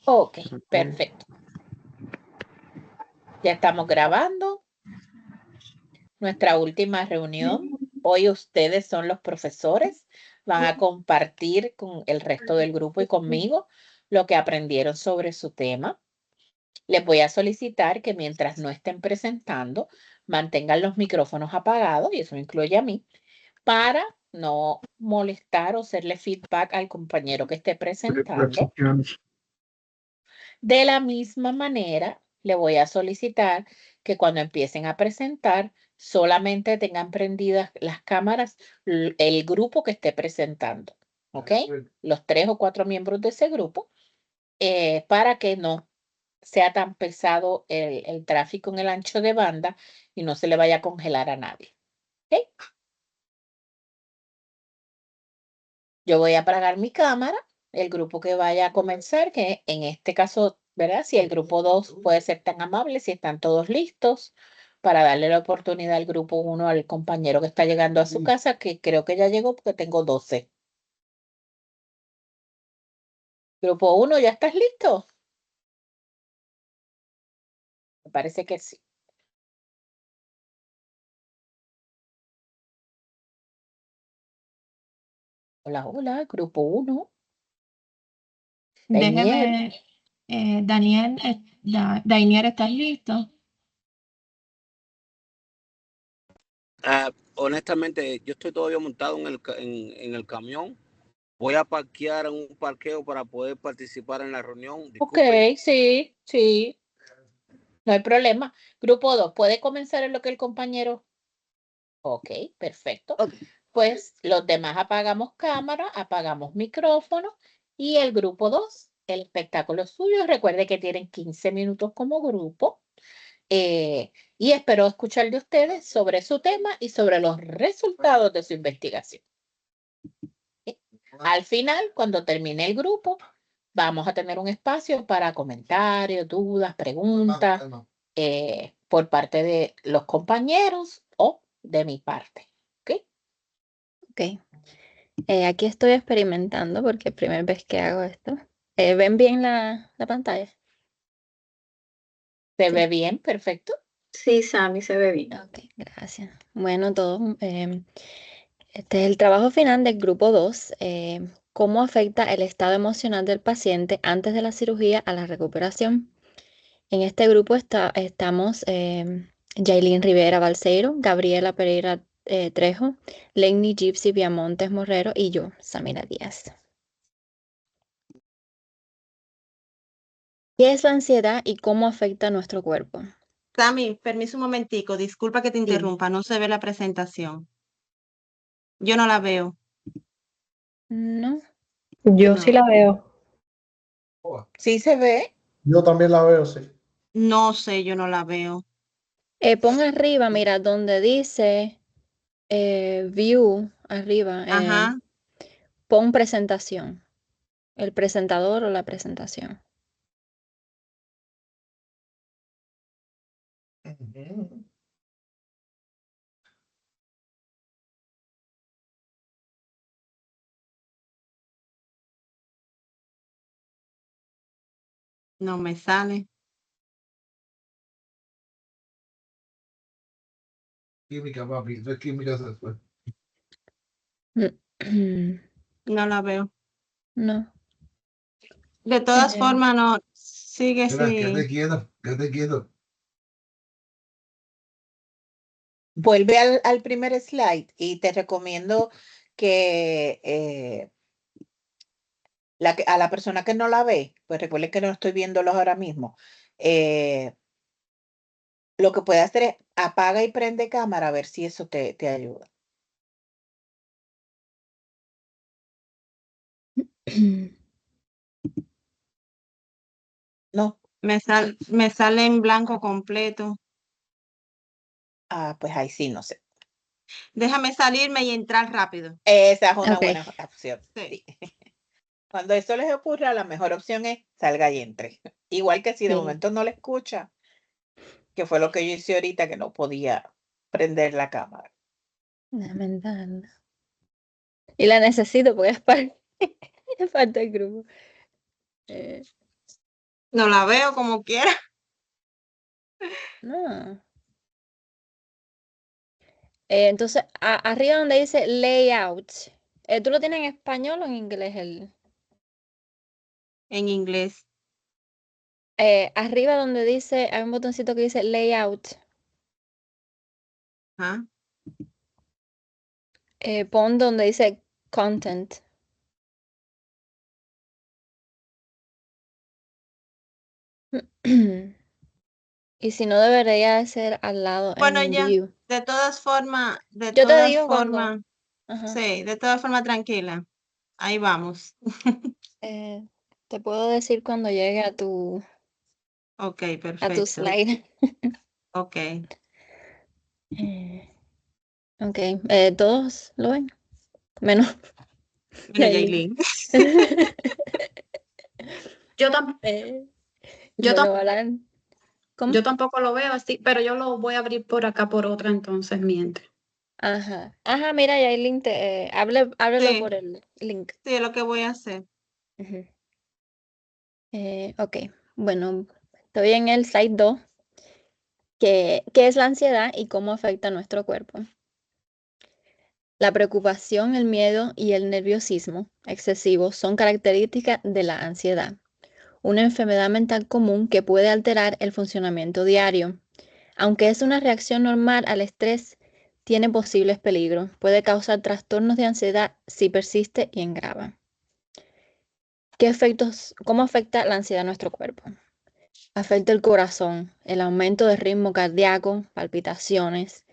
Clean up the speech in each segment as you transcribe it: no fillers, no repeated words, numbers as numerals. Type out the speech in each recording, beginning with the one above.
Ok, perfecto. Ya estamos grabando nuestra última reunión. Hoy ustedes son los profesores. Van a compartir con el resto del grupo y conmigo lo que aprendieron sobre su tema. Les voy a solicitar que mientras no estén presentando, mantengan los micrófonos apagados, y eso incluye a mí, para no molestar o hacerle feedback al compañero que esté presentando. De la misma manera, le voy a solicitar que cuando empiecen a presentar, solamente tengan prendidas las cámaras el grupo que esté presentando, ¿ok? Los 3 o 4 miembros de ese grupo, para que no sea tan pesado el tráfico en el ancho de banda y no se le vaya a congelar a nadie, ¿ok? Yo voy a apagar mi cámara, el grupo que vaya a comenzar, que en este caso, ¿verdad? Si el grupo 2 puede ser tan amable, si están todos listos, para darle la oportunidad al grupo 1, al compañero que está llegando a su casa, que creo que ya llegó porque tengo 12. Grupo 1, ¿ya estás listo? Me parece que sí. Hola, hola, grupo 1. Daniel. Déjeme, Daniel, Dainier, ¿estás listo? Honestamente, yo estoy todavía montado en el camión. Voy a parquear en un parqueo para poder participar en la reunión. Ok, Disculpen. sí, sí, no hay problema. Grupo 2, ¿puede comenzar en lo que el compañero? Ok, perfecto. Pues los demás apagamos cámara, apagamos micrófono, y el grupo 2, el espectáculo suyo. Recuerde que tienen 15 minutos como grupo, y espero escuchar de ustedes sobre su tema y sobre los resultados de su investigación. Al final, cuando termine el grupo, vamos a tener un espacio para comentarios, dudas, preguntas, por parte de los compañeros o de mi parte. ¿Ok? Ok. Aquí estoy experimentando porque es primera vez que hago esto. ¿Ven bien la pantalla? ¿Se Sí. ve bien? Perfecto. Sí, Sammy, se ve bien. Ok, gracias. Bueno, todos, este es el trabajo final del grupo 2. ¿Cómo afecta el estado emocional del paciente antes de la cirugía a la recuperación? En este grupo estamos Yailin Rivera Balseiro, Gabriela Pereira Trejo, Lenny Gypsy Viamontes Morrero y yo, Samira Díaz. ¿Qué es la ansiedad y cómo afecta a nuestro cuerpo? Sammy, permiso un momentico, disculpa que te interrumpa, no se ve la presentación. Yo no la veo. No. Yo No. sí la veo. ¿Sí se ve? Yo también la veo, sí. No sé, yo no la veo. Pon arriba, mira, donde dice View, arriba, Ajá. pon presentación. El presentador o la presentación. No me sale. Química, papi, eso es química después. No la veo. No. De todas Eh, formas, no. Sigue Mira, así. quédate quieto, quédate quieto. Vuelve al primer slide y te recomiendo que a la persona que no la ve, pues recuerden que no estoy viéndolos ahora mismo. Lo que puede hacer es apaga y prende cámara, a ver si eso te ayuda. No. Me sale en blanco completo. Pues ahí sí, no sé. Déjame salirme y entrar rápido. Esa es una Ok. buena opción. Sí. Sí. Cuando eso les ocurra, la mejor opción es salga y entre. Igual que si de Sí. momento no le escucha, que fue lo que yo hice ahorita, que no podía prender la cámara. Déjame entrar. Y la necesito porque es parte del grupo. No la veo como quiera. No. Entonces, arriba donde dice layout, ¿tú lo tienes en español o en inglés? En inglés. Arriba donde dice, hay un botoncito que dice layout. Ajá. Pon donde dice content. Y si no, debería de ser al lado Bueno, en ya, view. de todas formas, Yo te digo cuando. Ajá. sí, de todas formas, tranquila. Ahí vamos. Te puedo decir cuando llegue a tu Ok, a tu perfecto. slide. Ok. Ok, todos lo ven, menos Bueno, Yailin. Yailin. Yo, tam- yo, Bueno, tam- Alan, ¿cómo? yo tampoco lo veo así, pero yo lo voy a abrir por acá por otra entonces mientras. Ajá, mira, Yailin, háblelo Sí, por el link. sí, es lo que voy a hacer. Ujú. Ok, bueno, estoy en el slide 2, que es la ansiedad y cómo afecta a nuestro cuerpo. La preocupación, el miedo y el nerviosismo excesivo son características de la ansiedad, una enfermedad mental común que puede alterar el funcionamiento diario. Aunque es una reacción normal al estrés, tiene posibles peligros. Puede causar trastornos de ansiedad si persiste y agrava. ¿Cómo afecta la ansiedad a nuestro cuerpo? Afecta el corazón, el aumento de ritmo cardíaco, palpitaciones,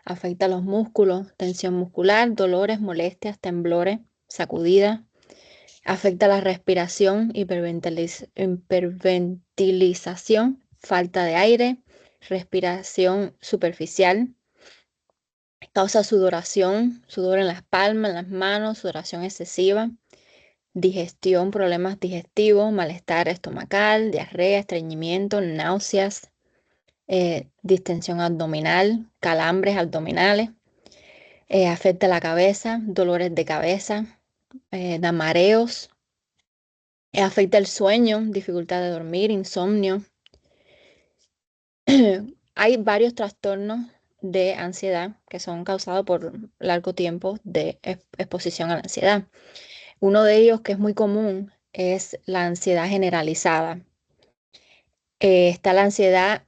afecta los músculos, tensión muscular, dolores, molestias, temblores, sacudidas, afecta la respiración, hiperventilización, falta de aire, respiración superficial, causa sudoración, sudor en las palmas, en las manos, sudoración excesiva, digestión, problemas digestivos, malestar estomacal, diarrea, estreñimiento, náuseas, distensión abdominal, calambres abdominales, afecta la cabeza, dolores de cabeza, da mareos, afecta el sueño, dificultad de dormir, insomnio. Hay varios trastornos de ansiedad que son causados por largo tiempo de exposición a la ansiedad. Uno de ellos que es muy común es la ansiedad generalizada. Está la ansiedad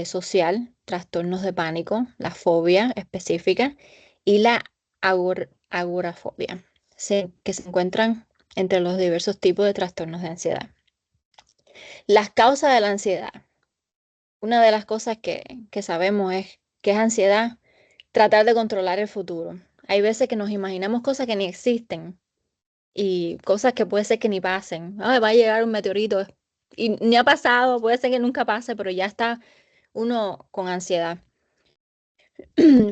social, trastornos de pánico, la fobia específica y la agorafobia, que se encuentran entre los diversos tipos de trastornos de ansiedad. Las causas de la ansiedad. Una de las cosas que sabemos es que es ansiedad, tratar de controlar el futuro. Hay veces que nos imaginamos cosas que ni existen y cosas que puede ser que ni pasen. Ay, va a llegar un meteorito y ni ha pasado, puede ser que nunca pase, pero ya está uno con ansiedad.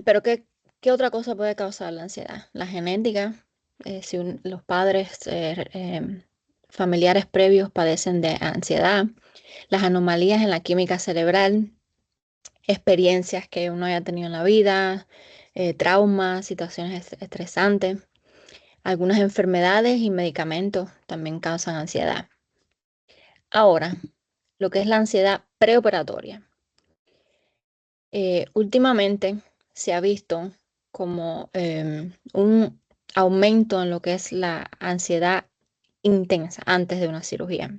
Pero ¿qué otra cosa puede causar la ansiedad? La genética, si los padres familiares previos padecen de ansiedad, las anomalías en la química cerebral, experiencias que uno haya tenido en la vida, traumas, situaciones estresantes. Algunas enfermedades y medicamentos también causan ansiedad. Ahora, lo que es la ansiedad preoperatoria. Últimamente se ha visto como un aumento en lo que es la ansiedad intensa antes de una cirugía.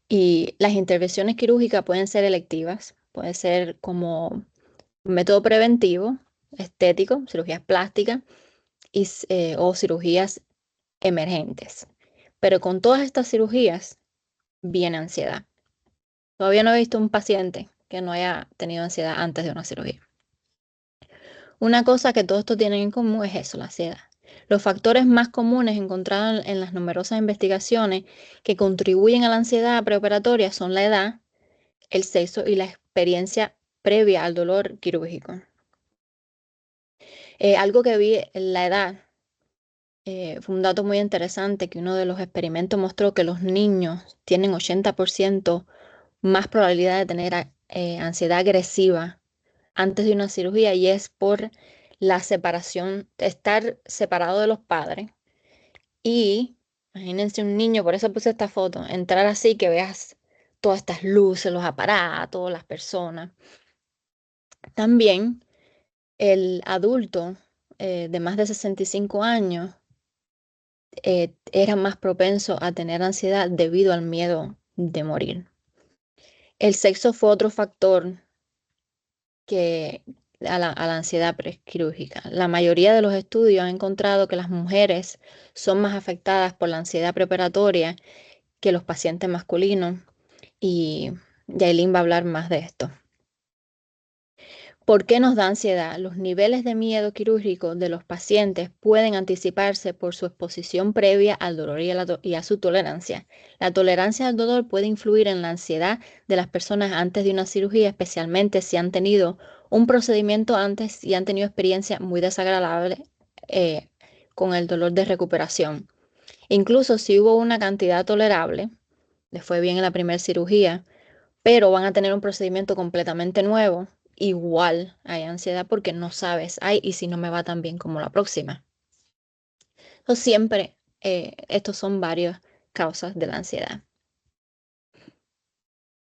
Y las intervenciones quirúrgicas pueden ser electivas, puede ser como un método preventivo, estético, cirugías plásticas o cirugías emergentes. Pero con todas estas cirugías viene ansiedad. Todavía no he visto un paciente que no haya tenido ansiedad antes de una cirugía. Una cosa que todos estos tienen en común es eso, la ansiedad. Los factores más comunes encontrados en las numerosas investigaciones que contribuyen a la ansiedad preoperatoria son la edad, el sexo y la experiencia previa al dolor quirúrgico. Algo que vi en la edad fue un dato muy interesante, que uno de los experimentos mostró que los niños tienen 80% más probabilidad de tener ansiedad agresiva antes de una cirugía, y es por la separación, estar separado de los padres y Imagínense un niño, por eso puse esta foto, entrar así, que veas todas estas luces, los aparatos, las personas. También el adulto de más de 65 años era más propenso a tener ansiedad debido al miedo de morir. El sexo fue otro factor que a la ansiedad prequirúrgica. La mayoría de los estudios han encontrado que las mujeres son más afectadas por la ansiedad preoperatoria que los pacientes masculinos, y Yailin va a hablar más de esto. ¿Por qué nos da ansiedad? Los niveles de miedo quirúrgico de los pacientes pueden anticiparse por su exposición previa al dolor y a su tolerancia. La tolerancia al dolor puede influir en la ansiedad de las personas antes de una cirugía, especialmente si han tenido un procedimiento antes y han tenido experiencia muy desagradable con el dolor de recuperación. Incluso si hubo una cantidad tolerable, les fue bien en la primera cirugía, pero van a tener un procedimiento completamente nuevo, igual hay ansiedad porque no sabes, ay, y si no me va tan bien como la próxima. Entonces, siempre, estos son varias causas de la ansiedad.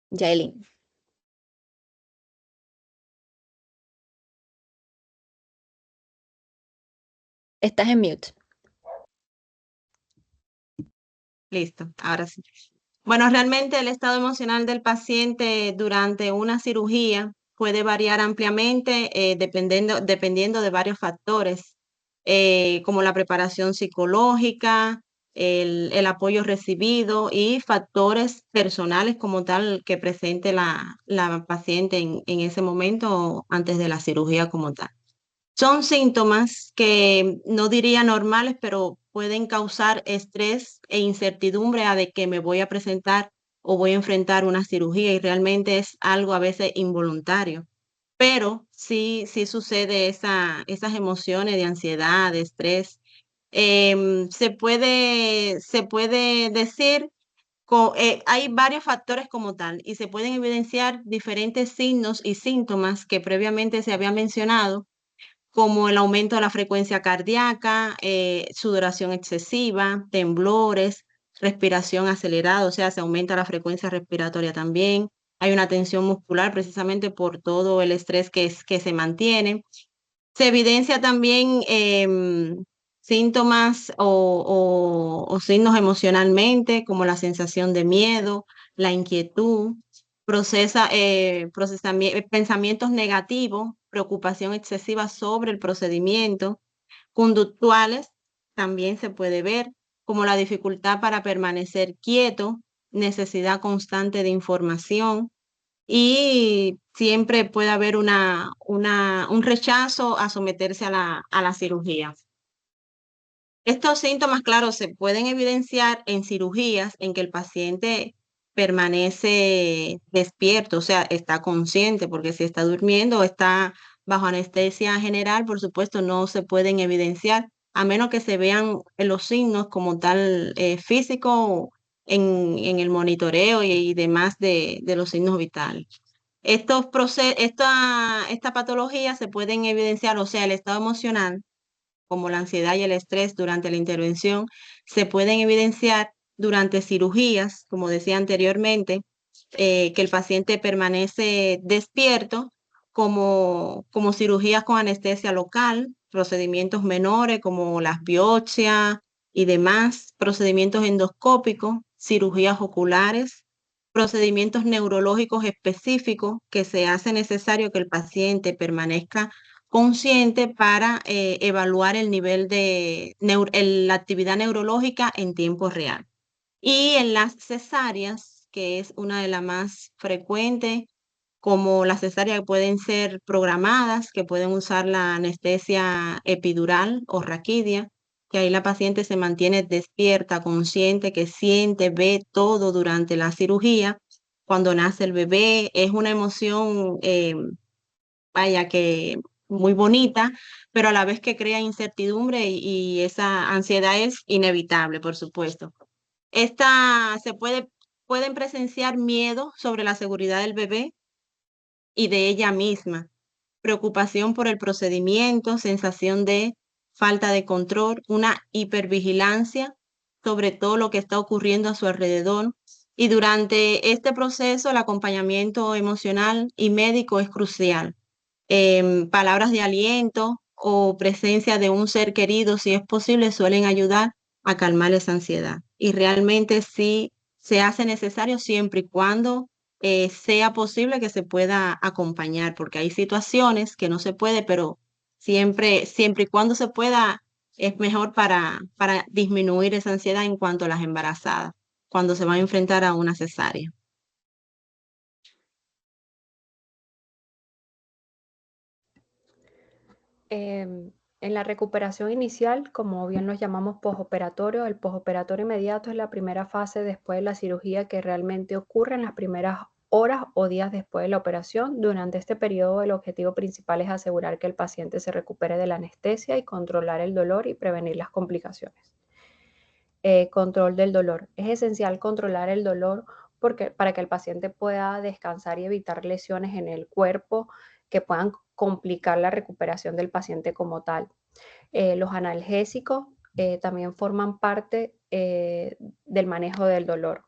Yailin. Estás en mute. Listo, ahora sí. Bueno, realmente el estado emocional del paciente durante una cirugía puede variar ampliamente dependiendo de varios factores, como la preparación psicológica, el apoyo recibido y factores personales como tal que presente la paciente en ese momento antes de la cirugía como tal. Son síntomas que no diría normales, pero pueden causar estrés e incertidumbre a de que me voy a presentar o voy a enfrentar una cirugía, y realmente es algo a veces involuntario. Pero sí sucede esas emociones de ansiedad, de estrés. Se puede decir, hay varios factores como tal y se pueden evidenciar diferentes signos y síntomas que previamente se había mencionado, como el aumento de la frecuencia cardíaca, sudoración excesiva, temblores, respiración acelerada, o sea, se aumenta la frecuencia respiratoria también. Hay una tensión muscular precisamente por todo el estrés que se mantiene. Se evidencia también síntomas o signos emocionalmente, como la sensación de miedo, la inquietud, pensamientos negativos, preocupación excesiva sobre el procedimiento. Conductuales también se puede ver, como la dificultad para permanecer quieto, necesidad constante de información, y siempre puede haber un rechazo a someterse a la cirugía. Estos síntomas, claro, se pueden evidenciar en cirugías en que el paciente permanece despierto, o sea, está consciente, porque si está durmiendo o está bajo anestesia general, por supuesto, no se pueden evidenciar, a menos que se vean los signos como tal físico en el monitoreo y demás de los signos vitales. Esta patología se pueden evidenciar, o sea, el estado emocional, como la ansiedad y el estrés durante la intervención, se pueden evidenciar durante cirugías, como decía anteriormente, que el paciente permanece despierto, como cirugías con anestesia local, procedimientos menores como las biopsias y demás, procedimientos endoscópicos, cirugías oculares, procedimientos neurológicos específicos que se hace necesario que el paciente permanezca consciente para evaluar el nivel de la actividad neurológica en tiempo real. Y en las cesáreas, que es una de las más frecuentes, como las cesáreas que pueden ser programadas, que pueden usar la anestesia epidural o raquidia, que ahí la paciente se mantiene despierta, consciente, que siente, ve todo durante la cirugía. Cuando nace el bebé, es una emoción, vaya, que muy bonita, pero a la vez que crea incertidumbre y esa ansiedad es inevitable, por supuesto. Pueden presenciar miedo sobre la seguridad del bebé y de ella misma, preocupación por el procedimiento, sensación de falta de control, una hipervigilancia sobre todo lo que está ocurriendo a su alrededor. Y durante este proceso, el acompañamiento emocional y médico es crucial. Palabras de aliento o presencia de un ser querido, si es posible, suelen ayudar a calmar esa ansiedad. Y realmente sí se hace necesario siempre y cuando sea posible que se pueda acompañar, porque hay situaciones que no se puede, pero siempre y cuando se pueda, es mejor para disminuir esa ansiedad en cuanto a las embarazadas, cuando se van a enfrentar a una cesárea. En la recuperación inicial, como bien los llamamos posoperatorio, el posoperatorio inmediato es la primera fase después de la cirugía que realmente ocurre en las primeras horas o días después de la operación. Durante este periodo, el objetivo principal es asegurar que el paciente se recupere de la anestesia y controlar el dolor y prevenir las complicaciones. Control del dolor. Es esencial controlar el dolor para que el paciente pueda descansar y evitar lesiones en el cuerpo que puedan complicar la recuperación del paciente como tal. Los analgésicos también forman parte del manejo del dolor.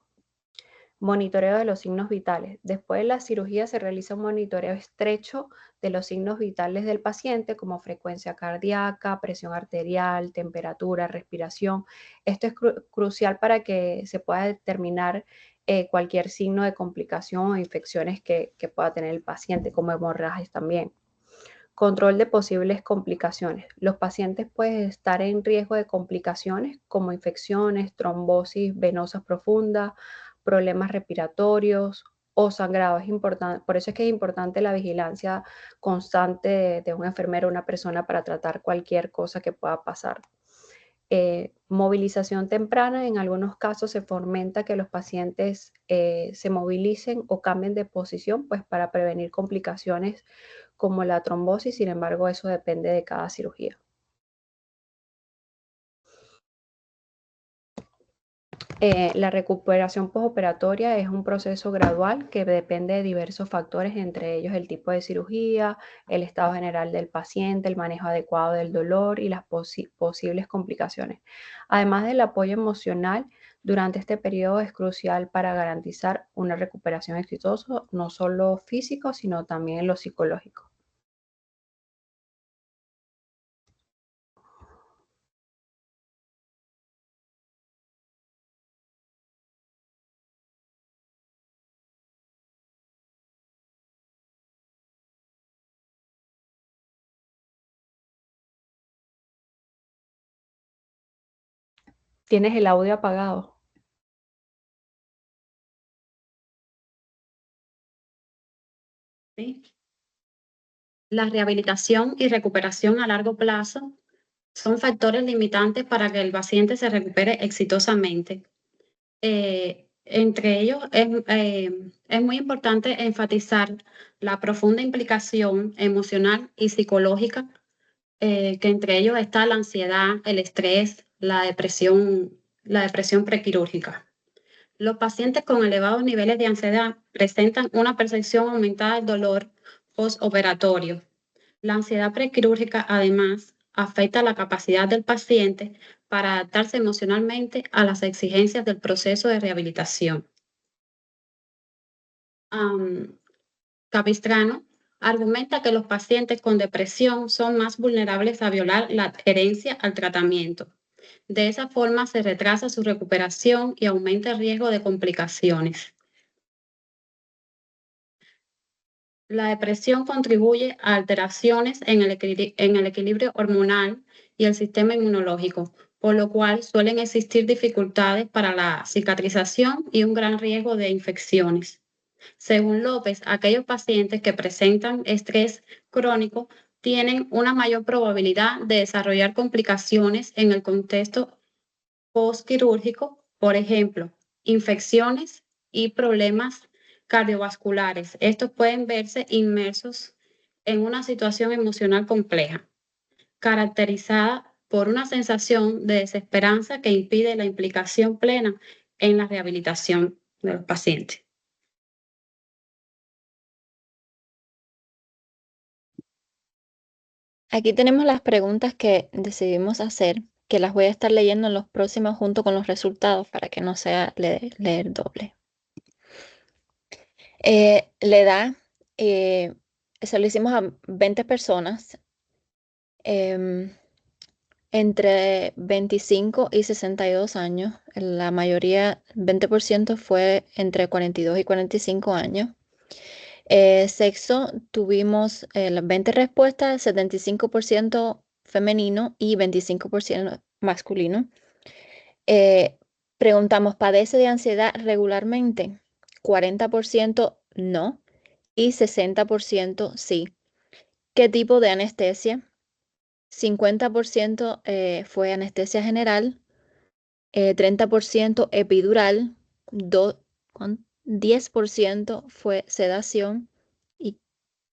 Monitoreo de los signos vitales. Después de la cirugía se realiza un monitoreo estrecho de los signos vitales del paciente como frecuencia cardíaca, presión arterial, temperatura, respiración. Esto es crucial para que se pueda determinar cualquier signo de complicación o infecciones que pueda tener el paciente, como hemorragias también. Control de posibles complicaciones. Los pacientes pueden estar en riesgo de complicaciones como infecciones, trombosis venosas profundas, problemas respiratorios o sangrado. Es importante, por eso es que es importante la vigilancia constante de un enfermero o una persona para tratar cualquier cosa que pueda pasar. Movilización temprana, en algunos casos se fomenta que los pacientes se movilicen o cambien de posición pues para prevenir complicaciones como la trombosis, sin embargo eso depende de cada cirugía. La recuperación postoperatoria es un proceso gradual que depende de diversos factores, entre ellos el tipo de cirugía, el estado general del paciente, el manejo adecuado del dolor y las posibles complicaciones. Además del apoyo emocional, durante este periodo es crucial para garantizar una recuperación exitosa, no solo físico, sino también en lo psicológico. Tienes el audio apagado. ¿Sí? La rehabilitación y recuperación a largo plazo son factores limitantes para que el paciente se recupere exitosamente. Entre ellos es muy importante enfatizar la profunda implicación emocional y psicológica, que entre ellos está la ansiedad, el estrés, la depresión prequirúrgica. Los pacientes con elevados niveles de ansiedad presentan una percepción aumentada del dolor postoperatorio. La ansiedad prequirúrgica, además, afecta la capacidad del paciente para adaptarse emocionalmente a las exigencias del proceso de rehabilitación. Capistrano argumenta que los pacientes con depresión son más vulnerables a violar la adherencia al tratamiento. De esa forma se retrasa su recuperación y aumenta el riesgo de complicaciones. La depresión contribuye a alteraciones en el equilibrio hormonal y el sistema inmunológico, por lo cual suelen existir dificultades para la cicatrización y un gran riesgo de infecciones. Según López, aquellos pacientes que presentan estrés crónico tienen una mayor probabilidad de desarrollar complicaciones en el contexto postquirúrgico, por ejemplo, infecciones y problemas cardiovasculares. Estos pueden verse inmersos en una situación emocional compleja, caracterizada por una sensación de desesperanza que impide la implicación plena en la rehabilitación de los pacientes. Aquí tenemos las preguntas que decidimos hacer que las voy a estar leyendo en los próximos junto con los resultados para que no sea leer doble. La edad, se lo hicimos a 20 personas entre 25 y 62 años. La mayoría, 20% fue entre 42 y 45 años. Sexo, tuvimos las 20 respuestas, 75% femenino y 25% masculino. Preguntamos, ¿padece de ansiedad regularmente? 40% no y 60% sí. ¿Qué tipo de anestesia? 50% fue anestesia general, 30% epidural, 10% fue sedación y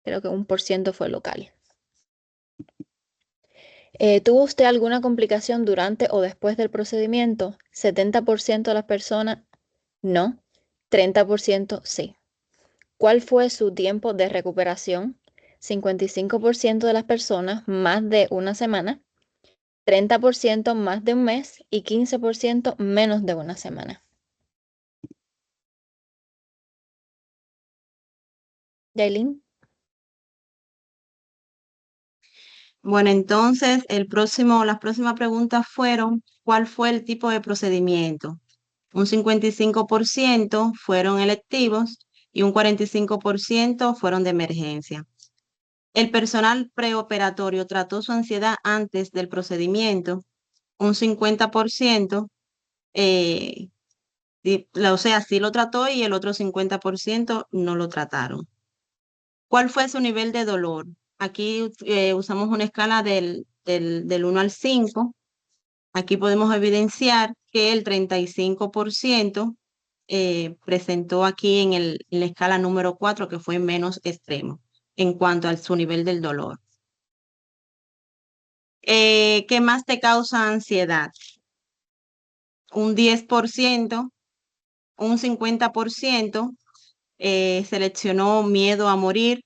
creo que 1% fue local. ¿Tuvo usted alguna complicación durante o después del procedimiento? 70% de las personas no, 30% sí. ¿Cuál fue su tiempo de recuperación? 55% de las personas más de una semana, 30% más de un mes y 15% menos de una semana. Yailin. Bueno, entonces las próximas preguntas fueron, ¿cuál fue el tipo de procedimiento? Un 55% fueron electivos y un 45% fueron de emergencia. El personal preoperatorio trató su ansiedad antes del procedimiento. Un 50%, o sea, sí lo trató y el otro 50% no lo trataron. ¿Cuál fue su nivel de dolor? Aquí usamos una escala del 1 al 5. Aquí podemos evidenciar que el 35% presentó aquí en la escala número 4, que fue menos extremo en cuanto a su nivel del dolor. ¿Qué más te causa ansiedad? Un 10%, un 50% seleccionó miedo a morir,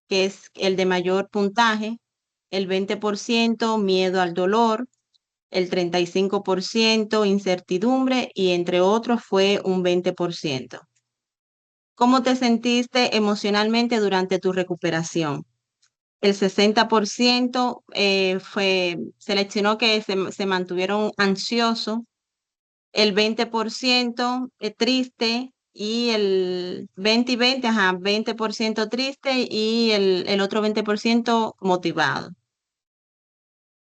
que es el de mayor puntaje, el 20% miedo al dolor, el 35% incertidumbre y entre otros fue un 20%. ¿Cómo te sentiste emocionalmente durante tu recuperación? El 60% seleccionó que se mantuvieron ansiosos, el 20% triste y el 20 y 20, 20% triste y el otro 20% motivado.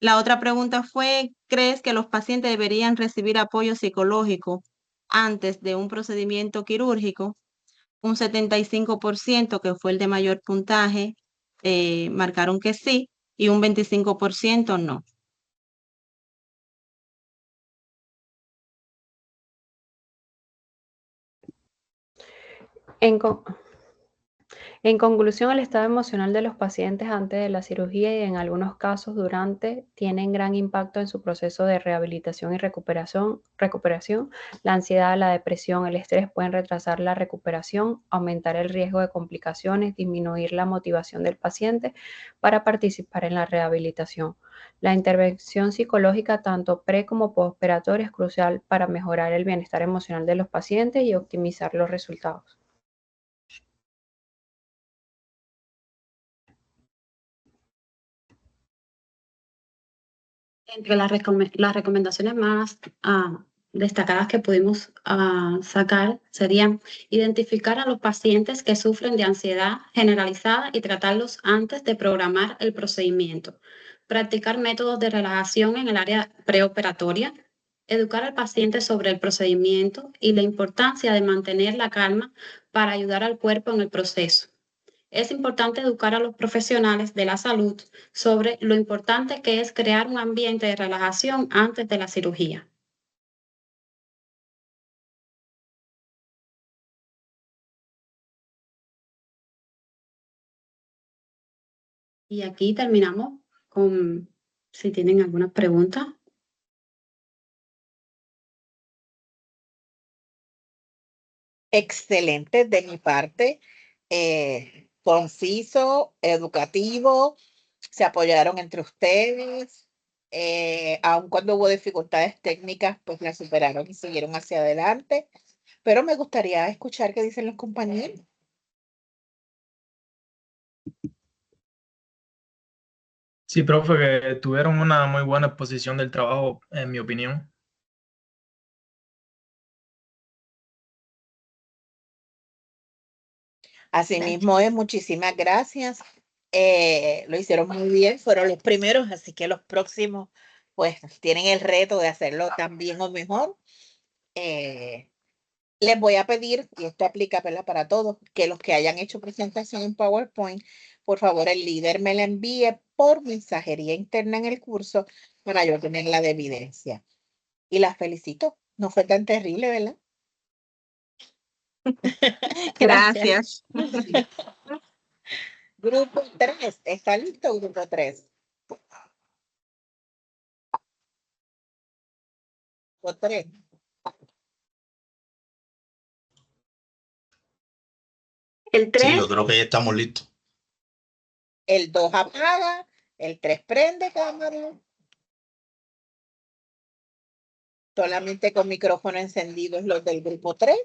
La otra pregunta fue, ¿crees que los pacientes deberían recibir apoyo psicológico antes de un procedimiento quirúrgico? Un 75%, que fue el de mayor puntaje, marcaron que sí, y un 25% no. En conclusión, el estado emocional de los pacientes antes de la cirugía y en algunos casos durante tienen gran impacto en su proceso de rehabilitación y recuperación. La ansiedad, la depresión, el estrés pueden retrasar la recuperación, aumentar el riesgo de complicaciones, disminuir la motivación del paciente para participar en la rehabilitación. La intervención psicológica, tanto pre como postoperatoria, es crucial para mejorar el bienestar emocional de los pacientes y optimizar los resultados. Entre las recomendaciones más destacadas que pudimos sacar serían identificar a los pacientes que sufren de ansiedad generalizada y tratarlos antes de programar el procedimiento, practicar métodos de relajación en el área preoperatoria, educar al paciente sobre el procedimiento y la importancia de mantener la calma para ayudar al cuerpo en el proceso. Es importante educar a los profesionales de la salud sobre lo importante que es crear un ambiente de relajación antes de la cirugía. Y aquí terminamos con, si tienen alguna pregunta. Excelente de mi parte, conciso, educativo, se apoyaron entre ustedes, Aun cuando hubo dificultades técnicas, pues las superaron y siguieron hacia adelante. Pero me gustaría escuchar qué dicen los compañeros. Sí, profe, que tuvieron una muy buena exposición del trabajo, en mi opinión. Asimismo, muchísimas gracias. Lo hicieron muy bien, fueron los primeros, así que los próximos, pues, tienen el reto de hacerlo también o mejor. Les voy a pedir, y esto aplica, ¿verdad?, para todos, que los que hayan hecho presentación en PowerPoint, por favor, el líder me la envíe por mensajería interna en el curso para yo tenerla de evidencia. Y las felicito. No fue tan terrible, ¿verdad? Gracias. Grupo 3, ¿está listo, grupo 3? Grupo 3. El Sí, 3, yo creo que ya estamos listos. El 2 apaga, el 3 prende cámara. Solamente con micrófono encendido es los del grupo 3.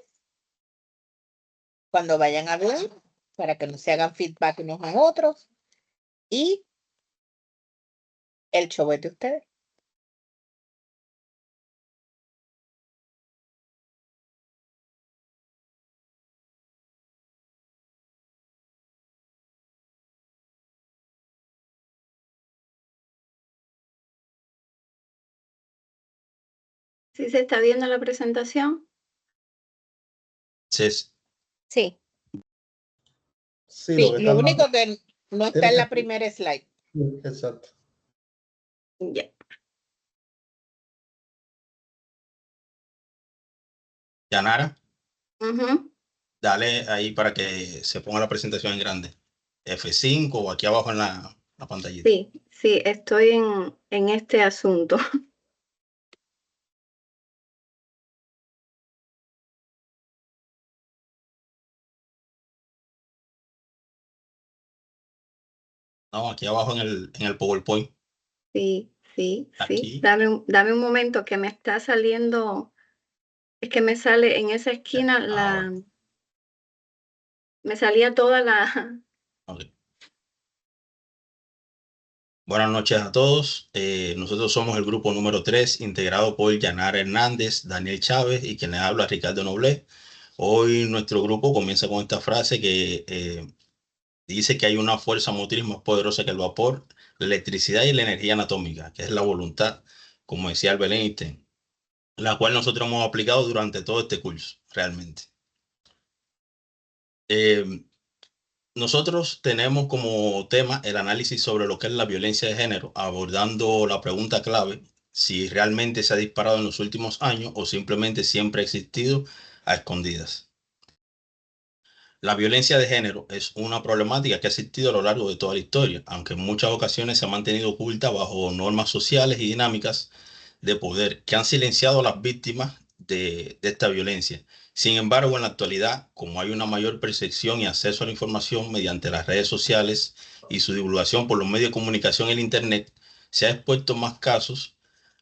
Cuando vayan a hablar, para que no se hagan feedback unos a otros. Y el show es de ustedes. ¿sí se está viendo la presentación? Sí, Sí. Sí, Sí, lo que lo está único que no está tiene en la que- primera slide. Exacto. Ya. Yanara, Ujú. dale ahí para que se ponga la presentación en grande. F5 o aquí abajo en la pantallita. Sí, sí, estoy en este asunto. No, aquí abajo en el PowerPoint. Sí, sí, sí. Aquí. Dame un momento que me está saliendo, es que me sale en esa esquina Ahora. me salía toda la... Ok. Buenas noches a todos. Nosotros somos el grupo número 3, integrado por Yanara Hernández, Daniel Chávez y quien les habla, Ricardo Noblé. Hoy nuestro grupo comienza con esta frase que dice que hay una fuerza motriz más poderosa que el vapor, la electricidad y la energía anatómica, que es la voluntad, como decía Albert Einstein, la cual nosotros hemos aplicado durante todo este curso, realmente. Nosotros tenemos como tema el análisis sobre lo que es la violencia de género, abordando la pregunta clave, si realmente se ha disparado en los últimos años o simplemente siempre ha existido a escondidas. La violencia de género es una problemática que ha existido a lo largo de toda la historia, aunque en muchas ocasiones se ha mantenido oculta bajo normas sociales y dinámicas de poder que han silenciado a las víctimas de esta violencia. Sin embargo, en la actualidad, como hay una mayor percepción y acceso a la información mediante las redes sociales y su divulgación por los medios de comunicación y el Internet, se ha expuesto más casos,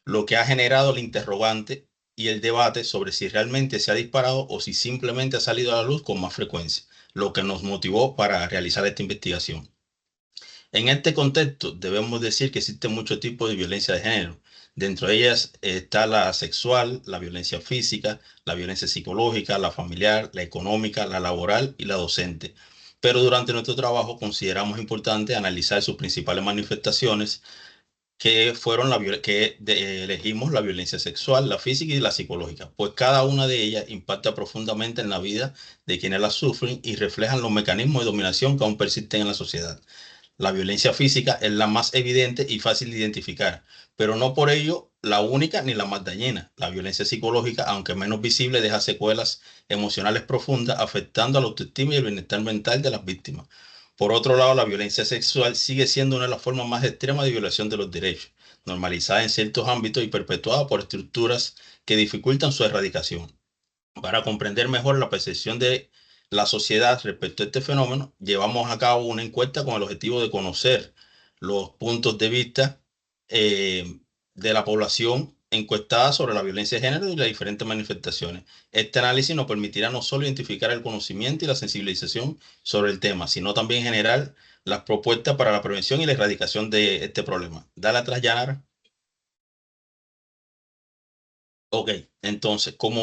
lo que ha generado el interrogante y el debate sobre si realmente se ha disparado o si simplemente ha salido a la luz con más frecuencia, lo que nos motivó para realizar esta investigación. En este contexto, debemos decir que existen muchos tipos de violencia de género. Dentro de ellas está la sexual, la violencia física, la violencia psicológica, la familiar, la económica, la laboral y la docente. Pero durante nuestro trabajo consideramos importante analizar sus principales manifestaciones, que fueron elegimos la violencia sexual, la física y la psicológica, pues cada una de ellas impacta profundamente en la vida de quienes la sufren y reflejan los mecanismos de dominación que aún persisten en la sociedad. La violencia física es la más evidente y fácil de identificar, pero no por ello la única ni la más dañina. La violencia psicológica, aunque menos visible, deja secuelas emocionales profundas, afectando a la autoestima y el bienestar mental de las víctimas. Por otro lado, la violencia sexual sigue siendo una de las formas más extremas de violación de los derechos, normalizada en ciertos ámbitos y perpetuada por estructuras que dificultan su erradicación. Para comprender mejor la percepción de la sociedad respecto a este fenómeno, llevamos a cabo una encuesta con el objetivo de conocer los puntos de vista de la población encuestada sobre la violencia de género y las diferentes manifestaciones. Este análisis nos permitirá no solo identificar el conocimiento y la sensibilización sobre el tema, sino también generar las propuestas para la prevención y la erradicación de este problema. Dale atrás, Yanara. Ok, entonces, como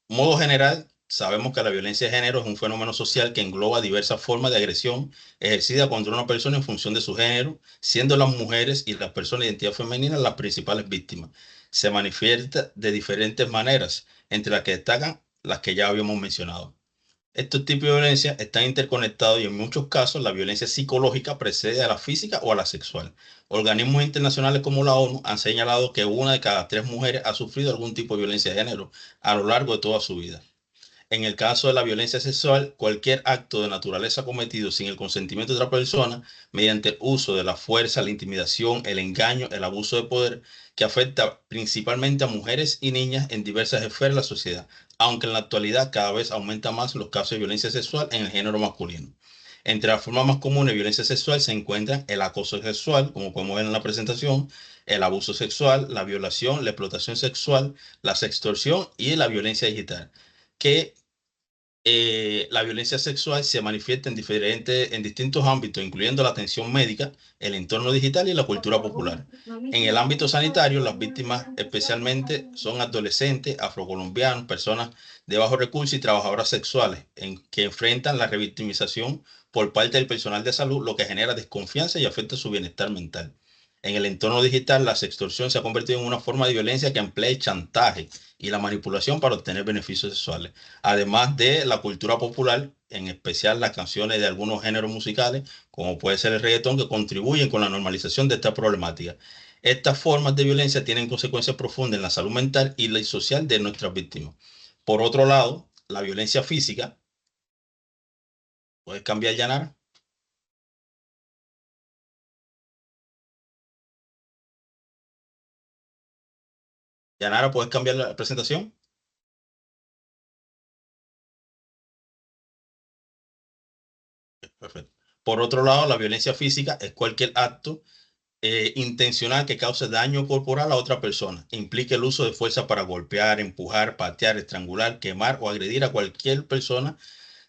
modo general, sabemos que la violencia de género es un fenómeno social que engloba diversas formas de agresión ejercida contra una persona en función de su género, siendo las mujeres y las personas de identidad femenina las principales víctimas. Se manifiesta de diferentes maneras, entre las que destacan las que ya habíamos mencionado. Estos tipos de violencia están interconectados y en muchos casos la violencia psicológica precede a la física o a la sexual. Organismos internacionales como la ONU han señalado que 1 de cada 3 mujeres ha sufrido algún tipo de violencia de género a lo largo de toda su vida. En el caso de la violencia sexual, cualquier acto de naturaleza cometido sin el consentimiento de otra persona, mediante el uso de la fuerza, la intimidación, el engaño, el abuso de poder, que afecta principalmente a mujeres y niñas en diversas esferas de la sociedad, aunque en la actualidad cada vez aumenta más los casos de violencia sexual en el género masculino. Entre las formas más comunes de violencia sexual se encuentran el acoso sexual, como podemos ver en la presentación, el abuso sexual, la violación, la explotación sexual, la sextorsión y la violencia digital, que la violencia sexual se manifiesta en distintos ámbitos, incluyendo la atención médica, el entorno digital y la cultura popular. En el ámbito sanitario, las víctimas especialmente son adolescentes, afrocolombianos, personas de bajos recursos y trabajadoras sexuales, que enfrentan la revictimización por parte del personal de salud, lo que genera desconfianza y afecta su bienestar mental. En el entorno digital, la sextorsión se ha convertido en una forma de violencia que emplea el chantaje y la manipulación para obtener beneficios sexuales, además de la cultura popular, en especial las canciones de algunos géneros musicales, como puede ser el reggaetón, que contribuyen con la normalización de esta problemática. Estas formas de violencia tienen consecuencias profundas en la salud mental y la social de nuestras víctimas. Por otro lado, la violencia física, ¿puedes cambiar, Yanara? Yanara, ¿puedes cambiar la presentación? Perfecto. Por otro lado, la violencia física es cualquier acto intencional que cause daño corporal a otra persona. Implica el uso de fuerza para golpear, empujar, patear, estrangular, quemar o agredir a cualquier persona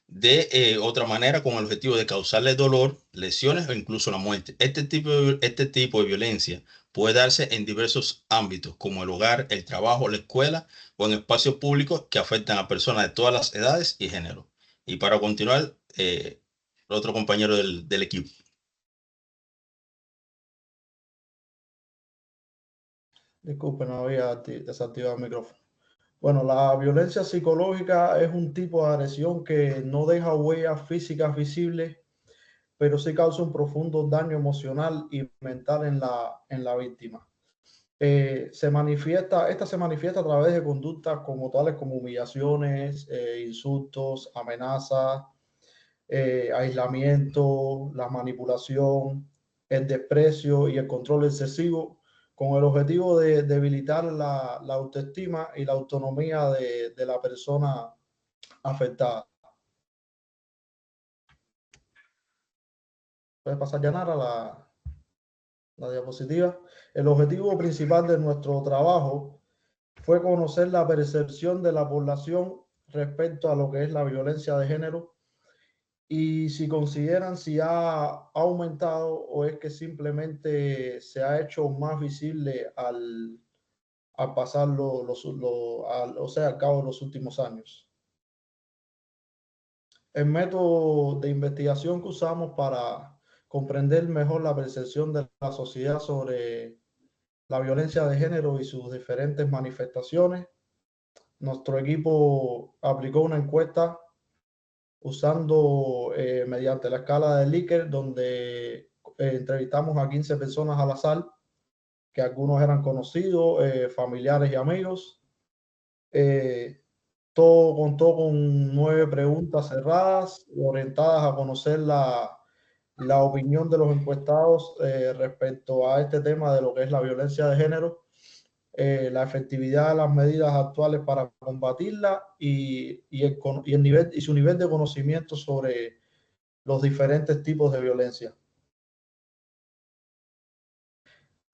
de otra manera con el objetivo de causarle dolor, lesiones o incluso la muerte. Este tipo de violencia puede darse en diversos ámbitos, como el hogar, el trabajo, la escuela o en espacios públicos que afectan a personas de todas las edades y géneros. Y para continuar, otro compañero del equipo. Disculpen, no había desactivado el micrófono. Bueno, la violencia psicológica es un tipo de agresión que no deja huellas físicas visibles, pero sí causa un profundo daño emocional y mental en la víctima. Esta se manifiesta a través de conductas como tales como humillaciones, insultos, amenazas, aislamiento, la manipulación, el desprecio y el control excesivo, con el objetivo de debilitar la autoestima y la autonomía de la persona afectada. ¿Puede pasar, Yanara, la diapositiva? El objetivo principal de nuestro trabajo fue conocer la percepción de la población respecto a lo que es la violencia de género y si consideran si ha aumentado o es que simplemente se ha hecho más visible al pasar al cabo de los últimos años. El método de investigación que usamos para comprender mejor la percepción de la sociedad sobre la violencia de género y sus diferentes manifestaciones, nuestro equipo aplicó una encuesta usando mediante la escala de Likert, donde entrevistamos a 15 personas al azar, que algunos eran conocidos, familiares y amigos. Todo contó con 9 preguntas cerradas, orientadas a conocer la opinión de los encuestados respecto a este tema de lo que es la violencia de género, la efectividad de las medidas actuales para combatirla y su nivel de conocimiento sobre los diferentes tipos de violencia.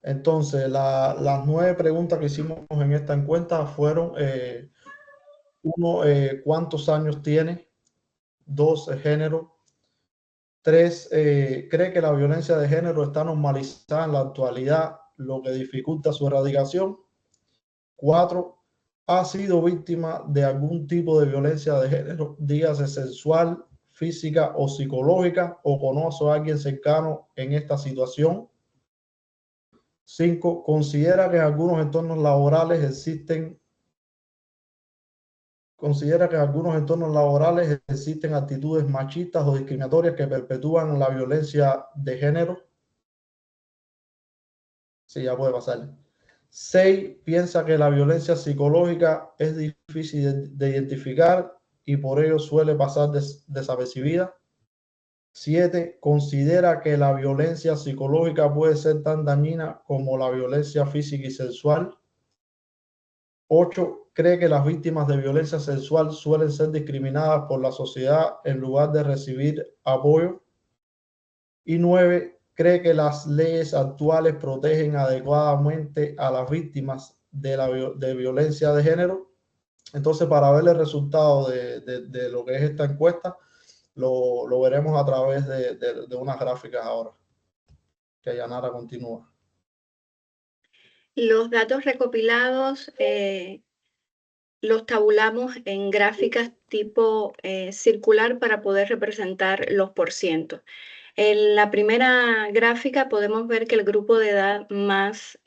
Entonces, las 9 preguntas que hicimos en esta encuesta fueron, uno, ¿cuántos años tiene? 2, género. 3, ¿cree que la violencia de género está normalizada en la actualidad, lo que dificulta su erradicación? 4, ¿ha sido víctima de algún tipo de violencia de género, dígase sexual, física o psicológica, o conoce a alguien cercano en esta situación? 5, ¿considera que en algunos entornos laborales existen actitudes machistas o discriminatorias que perpetúan la violencia de género? Sí, ya puede pasar. 6, piensa que la violencia psicológica es difícil de identificar y por ello suele pasar desapercibida. 7, considera que la violencia psicológica puede ser tan dañina como la violencia física y sexual. 8, cree que las víctimas de violencia sexual suelen ser discriminadas por la sociedad en lugar de recibir apoyo. Y 9, cree que las leyes actuales protegen adecuadamente a las víctimas de violencia de género. Entonces, para ver el resultado de lo que es esta encuesta, lo veremos a través de unas gráficas ahora. Que Yanara continúa. Los datos recopilados los tabulamos en gráficas tipo circular para poder representar los porcientos. En la primera gráfica podemos ver que el grupo de edad más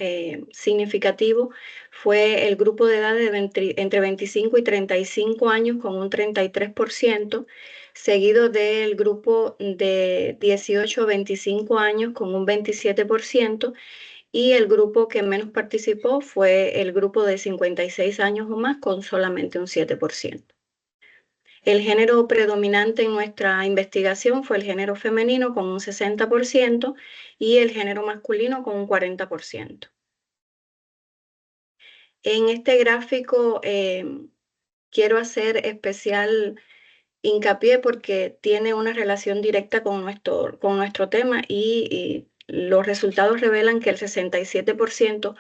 significativo fue el grupo de edad de entre 25 y 35 años con un 33%, seguido del grupo de 18 a 25 años con un 27%, y el grupo que menos participó fue el grupo de 56 años o más con solamente un 7%. El género predominante en nuestra investigación fue el género femenino con un 60% y el género masculino con un 40%. En este gráfico quiero hacer especial hincapié porque tiene una relación directa con nuestro tema y los resultados revelan que el 67%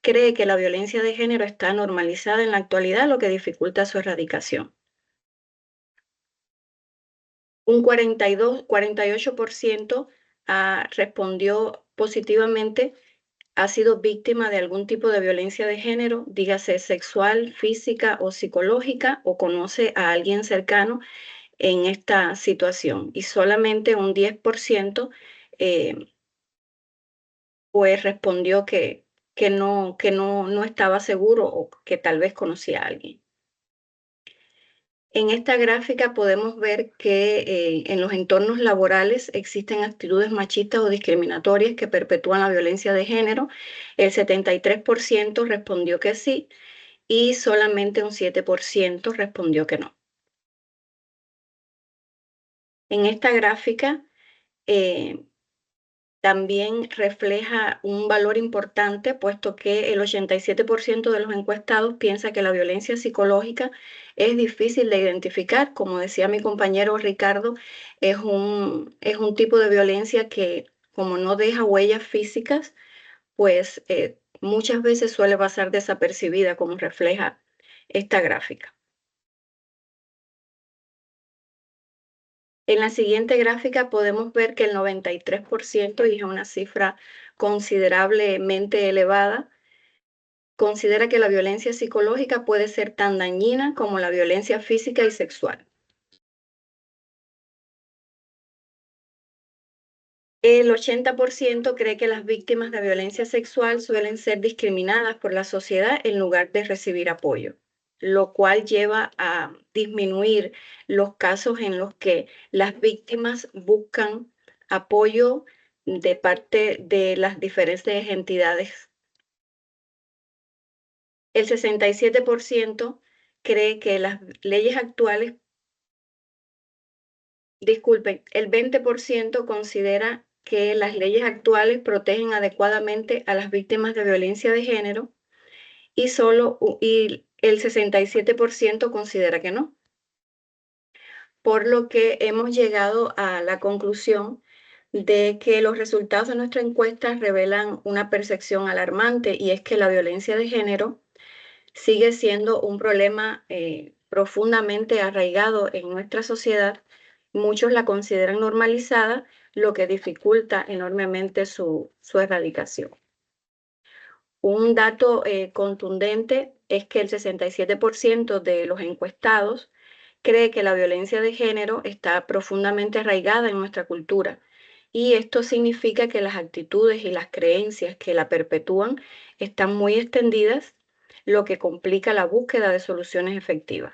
cree que la violencia de género está normalizada en la actualidad, lo que dificulta su erradicación. Un 48% respondió positivamente, ha sido víctima de algún tipo de violencia de género, dígase sexual, física o psicológica, o conoce a alguien cercano en esta situación. Y solamente un 10% pues respondió que no estaba seguro o que tal vez conocía a alguien. En esta gráfica podemos ver que en los entornos laborales existen actitudes machistas o discriminatorias que perpetúan la violencia de género. El 73% respondió que sí y solamente un 7% respondió que no. En esta gráfica también refleja un valor importante, puesto que el 87% de los encuestados piensa que la violencia psicológica es difícil de identificar. Como decía mi compañero Ricardo, es un tipo de violencia que, como no deja huellas físicas, pues muchas veces suele pasar desapercibida, como refleja esta gráfica. En la siguiente gráfica podemos ver que el 93%, y es una cifra considerablemente elevada, considera que la violencia psicológica puede ser tan dañina como la violencia física y sexual. El 80% cree que las víctimas de violencia sexual suelen ser discriminadas por la sociedad en lugar de recibir apoyo, lo cual lleva a disminuir los casos en los que las víctimas buscan apoyo de parte de las diferentes entidades. El 67% cree que las leyes actuales, el 20% considera que las leyes actuales protegen adecuadamente a las víctimas de violencia de género y el 67% considera que no. Por lo que hemos llegado a la conclusión de que los resultados de nuestra encuesta revelan una percepción alarmante, y es que la violencia de género sigue siendo un problema profundamente arraigado en nuestra sociedad. Muchos la consideran normalizada, lo que dificulta enormemente su erradicación. Un dato contundente es que el 67% de los encuestados cree que la violencia de género está profundamente arraigada en nuestra cultura, y esto significa que las actitudes y las creencias que la perpetúan están muy extendidas, lo que complica la búsqueda de soluciones efectivas.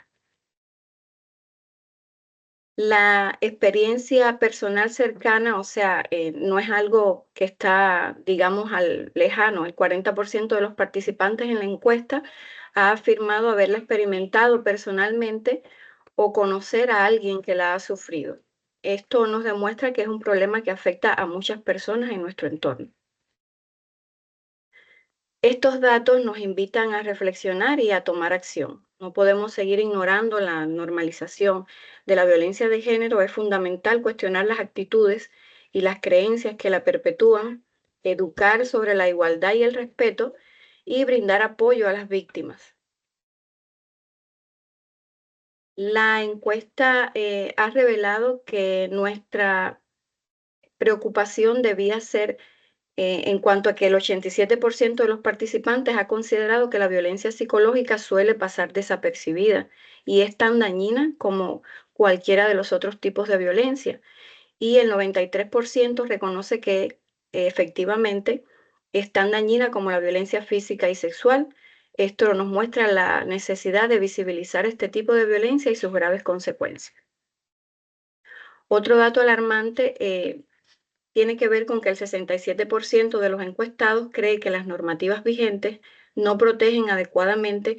La experiencia personal cercana, o sea, no es algo que está, digamos, lejano. El 40% de los participantes en la encuesta ha afirmado haberla experimentado personalmente o conocer a alguien que la ha sufrido. Esto nos demuestra que es un problema que afecta a muchas personas en nuestro entorno. Estos datos nos invitan a reflexionar y a tomar acción. No podemos seguir ignorando la normalización de la violencia de género. Es fundamental cuestionar las actitudes y las creencias que la perpetúan, educar sobre la igualdad y el respeto, y brindar apoyo a las víctimas. La encuesta ha revelado que nuestra preocupación debía ser en cuanto a que el 87% de los participantes ha considerado que la violencia psicológica suele pasar desapercibida y es tan dañina como cualquiera de los otros tipos de violencia. Y el 93% reconoce que efectivamente es tan dañina como la violencia física y sexual. Esto nos muestra la necesidad de visibilizar este tipo de violencia y sus graves consecuencias. Otro dato alarmante tiene que ver con que el 67% de los encuestados cree que las normativas vigentes no protegen adecuadamente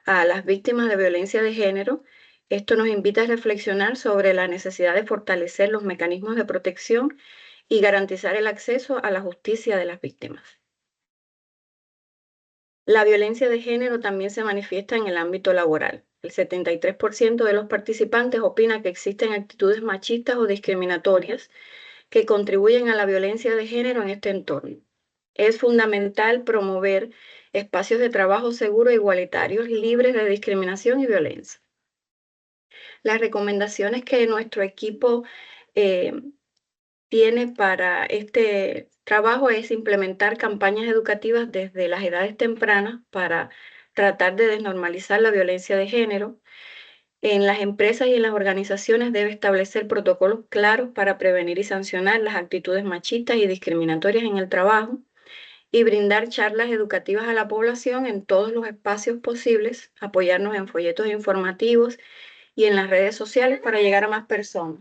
a las víctimas de violencia de género. Esto nos invita a reflexionar sobre la necesidad de fortalecer los mecanismos de protección y garantizar el acceso a la justicia de las víctimas. La violencia de género también se manifiesta en el ámbito laboral. El 73% de los participantes opina que existen actitudes machistas o discriminatorias que contribuyen a la violencia de género en este entorno. Es fundamental promover espacios de trabajo seguros e igualitarios, libres de discriminación y violencia. Las recomendaciones que nuestro equipo tiene para este trabajo es implementar campañas educativas desde las edades tempranas para tratar de desnormalizar la violencia de género. En las empresas y en las organizaciones debe establecer protocolos claros para prevenir y sancionar las actitudes machistas y discriminatorias en el trabajo, y brindar charlas educativas a la población en todos los espacios posibles, apoyarnos en folletos informativos y en las redes sociales para llegar a más personas.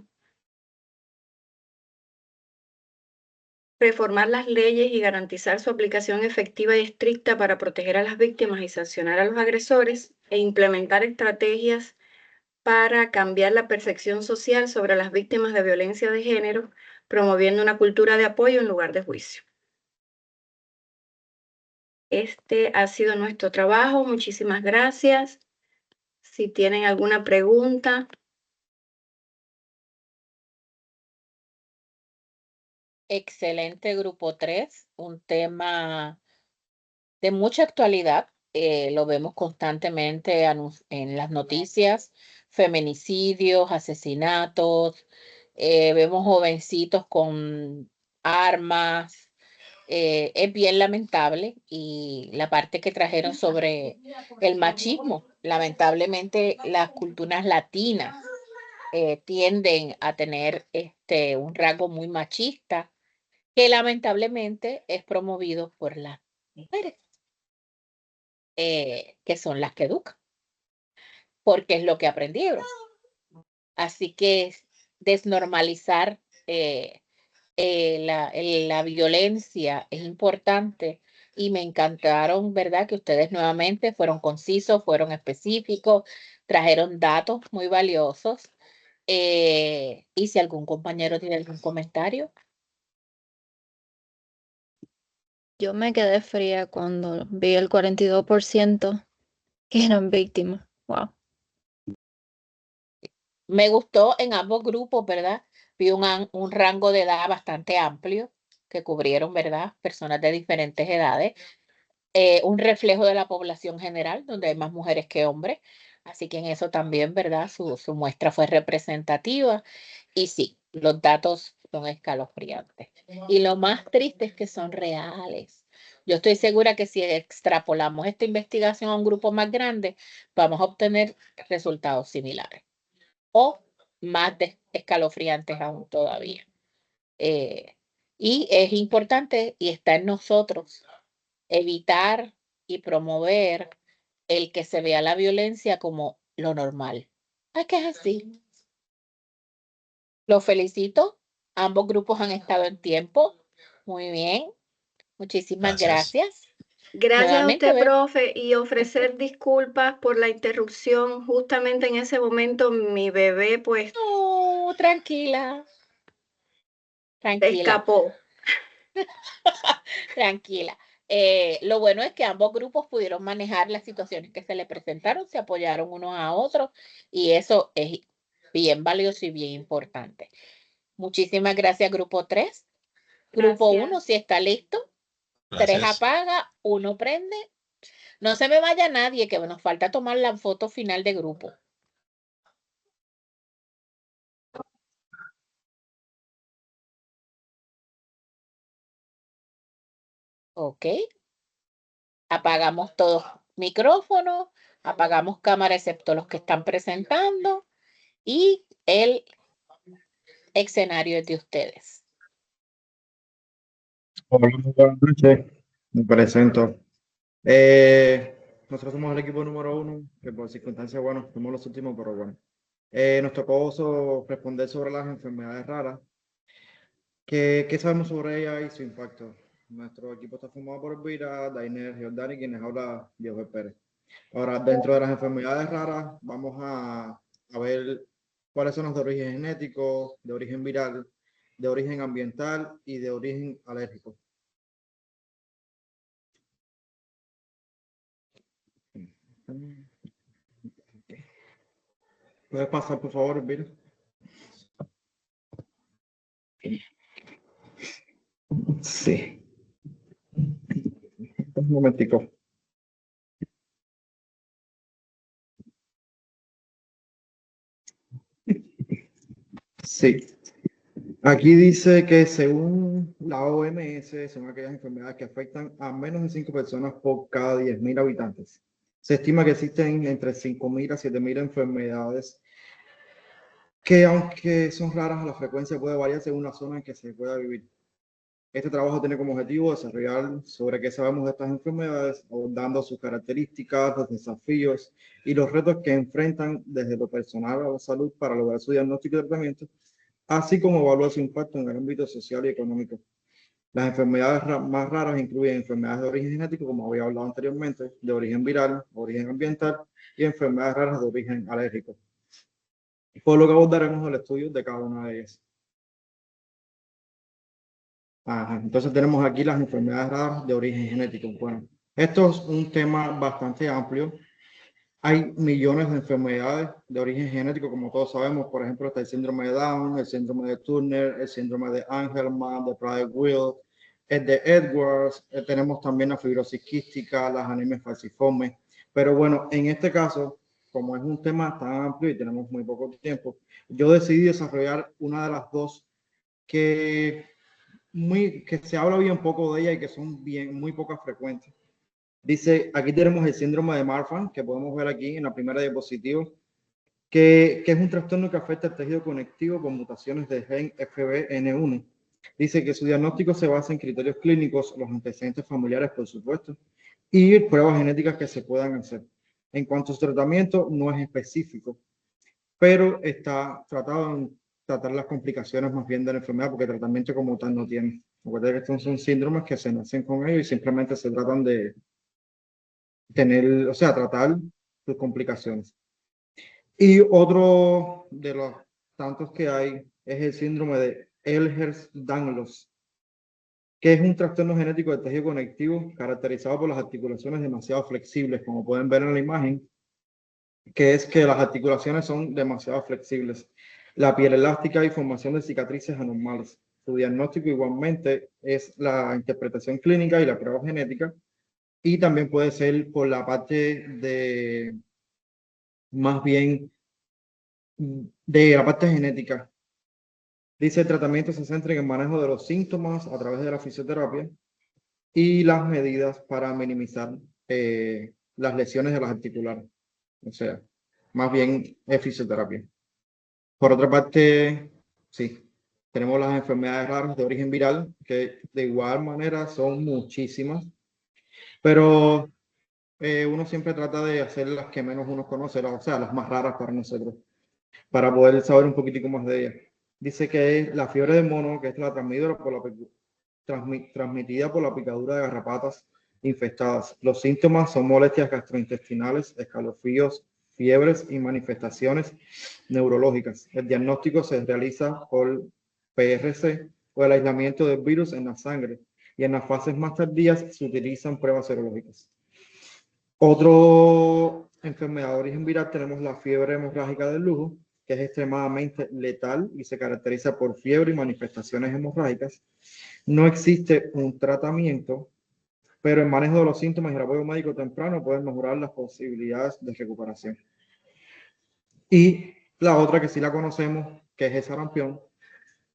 Reformar las leyes y garantizar su aplicación efectiva y estricta para proteger a las víctimas y sancionar a los agresores, e implementar estrategias para cambiar la percepción social sobre las víctimas de violencia de género, promoviendo una cultura de apoyo en lugar de juicio. Este ha sido nuestro trabajo. Muchísimas gracias. Si tienen alguna pregunta. Excelente grupo 3, un tema de mucha actualidad. Lo vemos constantemente en las noticias: feminicidios, asesinatos, vemos jovencitos con armas. Es bien lamentable, y la parte que trajeron sobre el machismo, lamentablemente las culturas latinas tienden a tener un rasgo muy machista, que lamentablemente es promovido por las mujeres, que son las que educan, porque es lo que aprendieron. Así que desnormalizar la violencia es importante, y me encantaron, ¿verdad?, que ustedes nuevamente fueron concisos, fueron específicos, trajeron datos muy valiosos. Y si algún compañero tiene algún comentario. Yo me quedé fría cuando vi el 42% que eran víctimas. Wow. Me gustó en ambos grupos, ¿verdad? Vi un rango de edad bastante amplio que cubrieron, ¿verdad? Personas de diferentes edades. Un reflejo de la población general, donde hay más mujeres que hombres. Así que en eso también, ¿verdad? Su muestra fue representativa. Y sí, los datos son escalofriantes. Y lo más triste es que son reales. Yo estoy segura que si extrapolamos esta investigación a un grupo más grande, vamos a obtener resultados similares o más escalofriantes aún todavía. Y es importante y está en nosotros evitar y promover el que se vea la violencia como lo normal. Es que es así. Los felicito. Ambos grupos han estado en tiempo. Muy bien. Muchísimas gracias. Gracias a Nuevamente usted, profe, y ofrecer disculpas por la interrupción. Justamente en ese momento mi bebé pues No, tranquila. Tranquila. escapó. Tranquila. Lo bueno es que ambos grupos pudieron manejar las situaciones que se le presentaron, se apoyaron unos a otros y eso es bien valioso y bien importante. Muchísimas gracias, grupo 3. Grupo 1, si está listo. 3 apaga, 1 prende. No se me vaya nadie, que nos falta tomar la foto final de grupo. Ok. Apagamos todos micrófonos, apagamos cámara excepto los que están presentando y el escenario es de ustedes. Hola, muy buenas noches. Me presento. Nosotros somos el equipo número 1, que por circunstancias, bueno, somos los últimos, pero bueno. Nos tocó responder sobre las enfermedades raras. ¿Qué sabemos sobre ellas y su impacto? Nuestro equipo está formado por Elvira, Dainer, Giordani, quienes habla Diego Pérez. Ahora, dentro de las enfermedades raras, vamos a ver cuáles son las de origen genético, de origen viral, de origen ambiental y de origen alérgico. ¿Puedes pasar, por favor, Bill? Sí. Un momentico. Sí. Aquí dice que según la OMS, son aquellas enfermedades que afectan a menos de 5 personas por cada 10.000 habitantes. Se estima que existen entre 5.000 a 7.000 enfermedades que, aunque son raras, la frecuencia puede variar según la zona en que se pueda vivir. Este trabajo tiene como objetivo desarrollar sobre qué sabemos de estas enfermedades, abordando sus características, los desafíos y los retos que enfrentan desde lo personal a la salud para lograr su diagnóstico y tratamiento, así como evaluar su impacto en el ámbito social y económico. Las enfermedades más raras incluyen enfermedades de origen genético, como había hablado anteriormente, de origen viral, origen ambiental y enfermedades raras de origen alérgico. Por lo que abordaremos el estudio de cada una de ellas. Entonces tenemos aquí las enfermedades raras de origen genético. Bueno, esto es un tema bastante amplio. Hay millones de enfermedades de origen genético, como todos sabemos. Por ejemplo, está el síndrome de Down, el síndrome de Turner, el síndrome de Angelman, de Prader-Willi, el de Edwards. Tenemos también la fibrosis quística, las anemias falciformes. Pero bueno, en este caso, como es un tema tan amplio y tenemos muy poco tiempo, yo decidí desarrollar una de las dos que se habla bien poco de ella y que son muy pocas frecuentes. Dice, aquí tenemos el síndrome de Marfan, que podemos ver aquí en la primera diapositiva, que es un trastorno que afecta el tejido conectivo con mutaciones de gen FBN1. Dice que su diagnóstico se basa en criterios clínicos, los antecedentes familiares, por supuesto, y pruebas genéticas que se puedan hacer. En cuanto a su tratamiento, no es específico, pero está tratado en tratar las complicaciones más bien de la enfermedad, porque tratamiento como tal no tiene. Recuerda que estos son síndromes que se nacen con ellos y simplemente se tratan de tratar sus complicaciones. Y otro de los tantos que hay es el síndrome de Ehlers-Danlos, que es un trastorno genético del tejido conectivo caracterizado por las articulaciones demasiado flexibles, como pueden ver en la imagen, que es que las articulaciones son demasiado flexibles. la piel elástica y formación de cicatrices anormales. Su diagnóstico igualmente es la interpretación clínica y la prueba genética, y también puede ser por la parte de, más bien, de la parte genética. Dice, el tratamiento se centra en el manejo de los síntomas a través de la fisioterapia y las medidas para minimizar las lesiones de las articulares. O sea, más bien es fisioterapia. Por otra parte, sí, tenemos las enfermedades raras de origen viral, que de igual manera son muchísimas, pero uno siempre trata de hacer las que menos uno conoce, o sea, las más raras para nosotros, para poder saber un poquitico más de ellas. Dice que es la fiebre de mono, que es la transmitida por la picadura de garrapatas infestadas. Los síntomas son molestias gastrointestinales, escalofríos, fiebres y manifestaciones neurológicas. El diagnóstico se realiza por PRC o el aislamiento del virus en la sangre, y en las fases más tardías se utilizan pruebas serológicas. Otra enfermedad de origen viral tenemos la fiebre hemorrágica del lujo, que es extremadamente letal y se caracteriza por fiebre y manifestaciones hemorrágicas. No existe un tratamiento, pero el manejo de los síntomas y el apoyo médico temprano pueden mejorar las posibilidades de recuperación. Y la otra que sí la conocemos, que es el sarampión,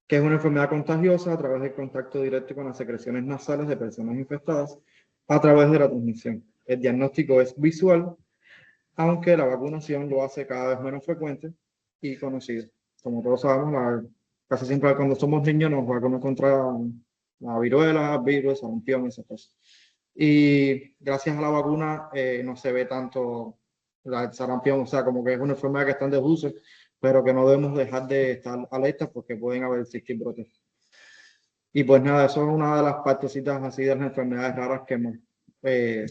que es una enfermedad contagiosa a través del contacto directo con las secreciones nasales de personas infectadas a través de la transmisión. El diagnóstico es visual, aunque la vacunación lo hace cada vez menos frecuente y conocido. Como todos sabemos, casi siempre cuando somos niños nos vacunamos contra la viruela, virus, sarampión, esas cosas. Y gracias a la vacuna no se ve tanto el sarampión, o sea, como que es una enfermedad que está en desuso, pero que no debemos dejar de estar alertas porque pueden haber existir brotes. Y pues nada, eso es una de las partecitas así de las enfermedades raras que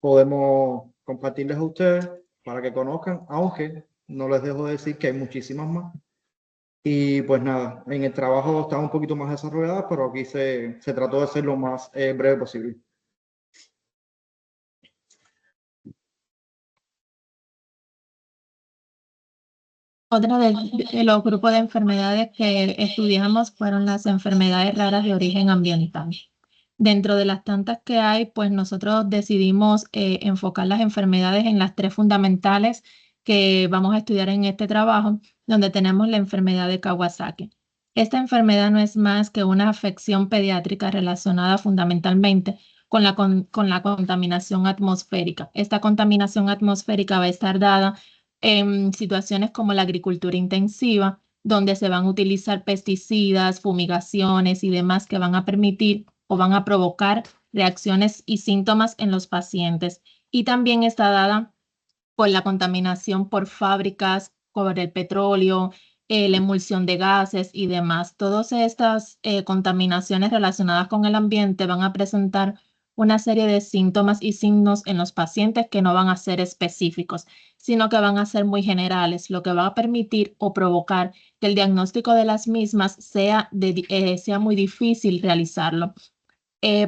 podemos compartirles a ustedes para que conozcan, aunque no les dejo de decir que hay muchísimas más. Y pues nada, en el trabajo está un poquito más desarrollada, pero aquí se trató de ser lo más breve posible. Otra de los grupos de enfermedades que estudiamos fueron las enfermedades raras de origen ambiental. Dentro de las tantas que hay, pues nosotros decidimos enfocar las enfermedades en las tres fundamentales que vamos a estudiar en este trabajo, donde tenemos la enfermedad de Kawasaki. Esta enfermedad no es más que una afección pediátrica relacionada fundamentalmente con la contaminación atmosférica. Esta contaminación atmosférica va a estar dada en situaciones como la agricultura intensiva, donde se van a utilizar pesticidas, fumigaciones y demás que van a permitir o van a provocar reacciones y síntomas en los pacientes. Y también está dada por la contaminación por fábricas, por el petróleo, la emulsión de gases y demás. Todas estas contaminaciones relacionadas con el ambiente van a presentar una serie de síntomas y signos en los pacientes que no van a ser específicos, sino que van a ser muy generales, lo que va a permitir o provocar que el diagnóstico de las mismas sea muy difícil realizarlo.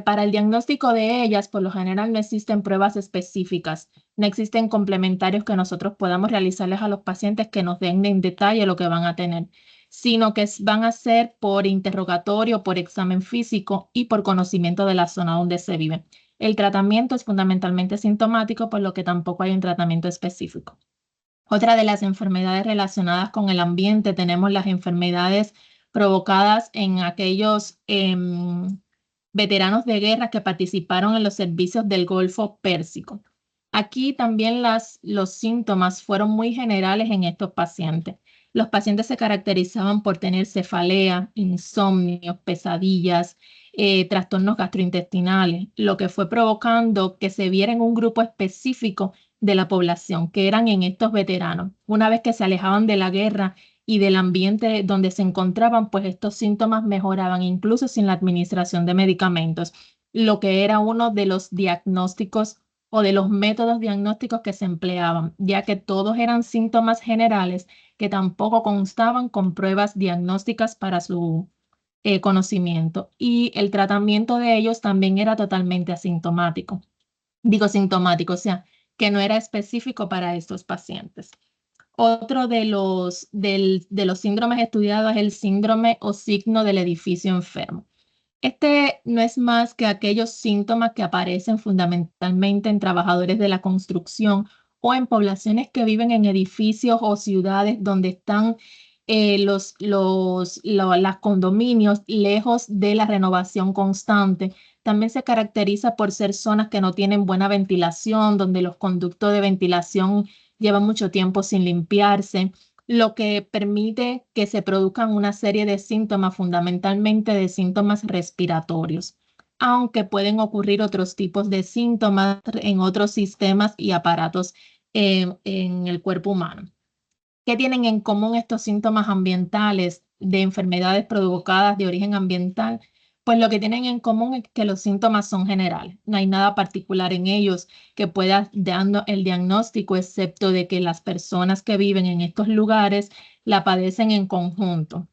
Para el diagnóstico de ellas, por lo general, no existen pruebas específicas, no existen complementarios que nosotros podamos realizarles a los pacientes que nos den en detalle lo que van a tener, sino que van a ser por interrogatorio, por examen físico y por conocimiento de la zona donde se vive. El tratamiento es fundamentalmente sintomático, por lo que tampoco hay un tratamiento específico. Otra de las enfermedades relacionadas con el ambiente, tenemos las enfermedades provocadas en aquellos veteranos de guerra que participaron en los servicios del Golfo Pérsico. Aquí también los síntomas fueron muy generales en estos pacientes. Los pacientes se caracterizaban por tener cefalea, insomnios, pesadillas, trastornos gastrointestinales, lo que fue provocando que se viera en un grupo específico de la población, que eran en estos veteranos. Una vez que se alejaban de la guerra y del ambiente donde se encontraban, pues estos síntomas mejoraban incluso sin la administración de medicamentos, lo que era uno de los diagnósticos o de los métodos diagnósticos que se empleaban, ya que todos eran síntomas generales que tampoco constaban con pruebas diagnósticas para su conocimiento, y el tratamiento de ellos también era totalmente asintomático. Digo sintomático, o sea, que no era específico para estos pacientes. Otro de los síndromes estudiados es el síndrome o signo del edificio enfermo. Este no es más que aquellos síntomas que aparecen fundamentalmente en trabajadores de la construcción o en poblaciones que viven en edificios o ciudades donde están los condominios lejos de la renovación constante. También se caracteriza por ser zonas que no tienen buena ventilación, donde los conductos de ventilación llevan mucho tiempo sin limpiarse, lo que permite que se produzcan una serie de síntomas, fundamentalmente de síntomas respiratorios, aunque pueden ocurrir otros tipos de síntomas en otros sistemas y aparatos en el cuerpo humano. ¿Qué tienen en común estos síntomas ambientales de enfermedades provocadas de origen ambiental? Pues lo que tienen en común es que los síntomas son generales. No hay nada particular en ellos que pueda dando el diagnóstico, excepto de que las personas que viven en estos lugares la padecen en conjunto.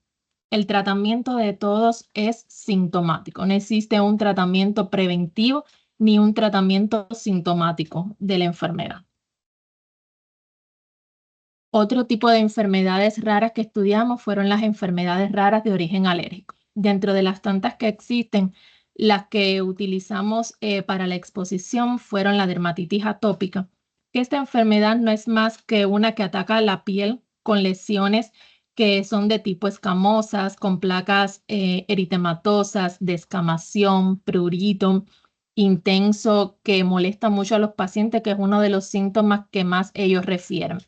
El tratamiento de todos es sintomático. No existe un tratamiento preventivo ni un tratamiento sintomático de la enfermedad. Otro tipo de enfermedades raras que estudiamos fueron las enfermedades raras de origen alérgico. Dentro de las tantas que existen, las que utilizamos para la exposición fueron la dermatitis atópica, que esta enfermedad no es más que una que ataca la piel con lesiones que son de tipo escamosas, con placas eritematosas, descamación, prurito intenso, que molesta mucho a los pacientes, que es uno de los síntomas que más ellos refieren.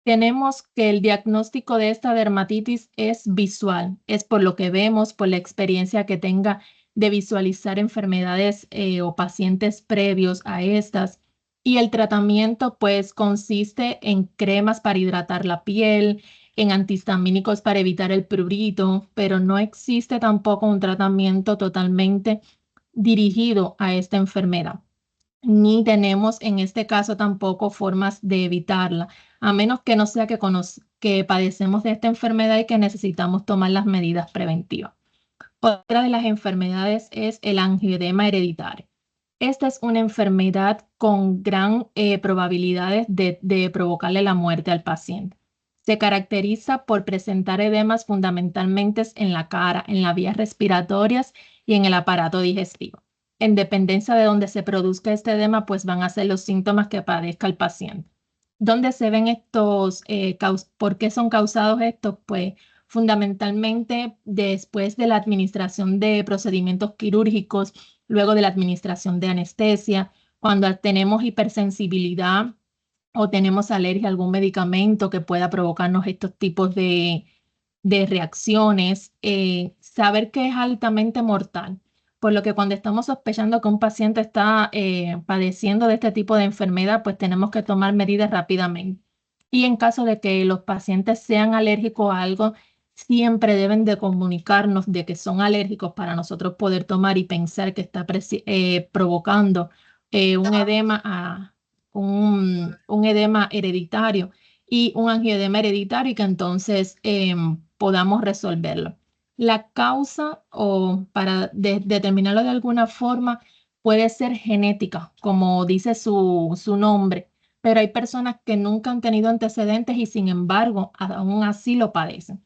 Tenemos que el diagnóstico de esta dermatitis es visual, es por lo que vemos, por la experiencia que tenga de visualizar enfermedades o pacientes previos a estas. Y el tratamiento pues consiste en cremas para hidratar la piel, en antihistamínicos para evitar el prurito, pero no existe tampoco un tratamiento totalmente dirigido a esta enfermedad. Ni tenemos en este caso tampoco formas de evitarla, a menos que no sea que padecemos de esta enfermedad y que necesitamos tomar las medidas preventivas. Otra de las enfermedades es el angioedema hereditario. Esta es una enfermedad con gran probabilidades de provocarle la muerte al paciente. Se caracteriza por presentar edemas fundamentalmente en la cara, en las vías respiratorias y en el aparato digestivo. En dependencia de donde se produzca este edema, pues van a ser los síntomas que padezca el paciente. ¿Dónde se ven estos? ¿Por qué son causados estos? Pues fundamentalmente después de la administración de procedimientos quirúrgicos, luego de la administración de anestesia, cuando tenemos hipersensibilidad o tenemos alergia a algún medicamento que pueda provocarnos estos tipos de reacciones, saber que es altamente mortal. Por lo que cuando estamos sospechando que un paciente está padeciendo de este tipo de enfermedad, pues tenemos que tomar medidas rápidamente. Y en caso de que los pacientes sean alérgicos a algo, siempre deben de comunicarnos de que son alérgicos para nosotros poder tomar y pensar que está provocando un edema hereditario y un angioedema hereditario y que entonces podamos resolverlo. La causa, o para determinarlo de alguna forma, puede ser genética, como dice su nombre, pero hay personas que nunca han tenido antecedentes y sin embargo aún así lo padecen.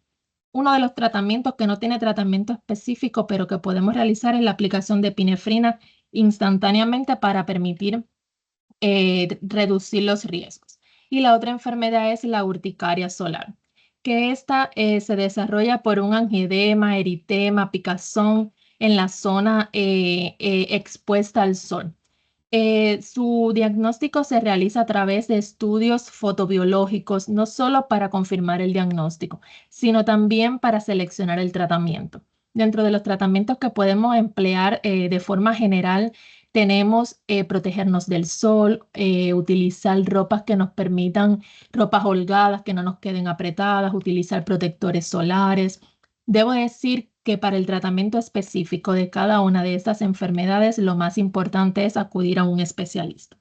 Uno de los tratamientos que no tiene tratamiento específico, pero que podemos realizar es la aplicación de epinefrina instantáneamente para permitir reducir los riesgos. Y la otra enfermedad es la urticaria solar, que esta se desarrolla por un angioedema, eritema, picazón en la zona expuesta al sol. Su diagnóstico se realiza a través de estudios fotobiológicos, no solo para confirmar el diagnóstico, sino también para seleccionar el tratamiento. Dentro de los tratamientos que podemos emplear de forma general, tenemos protegernos del sol, utilizar ropas que nos permitan, ropas holgadas que no nos queden apretadas, utilizar protectores solares. Debo decir que para el tratamiento específico de cada una de estas enfermedades, lo más importante es acudir a un especialista.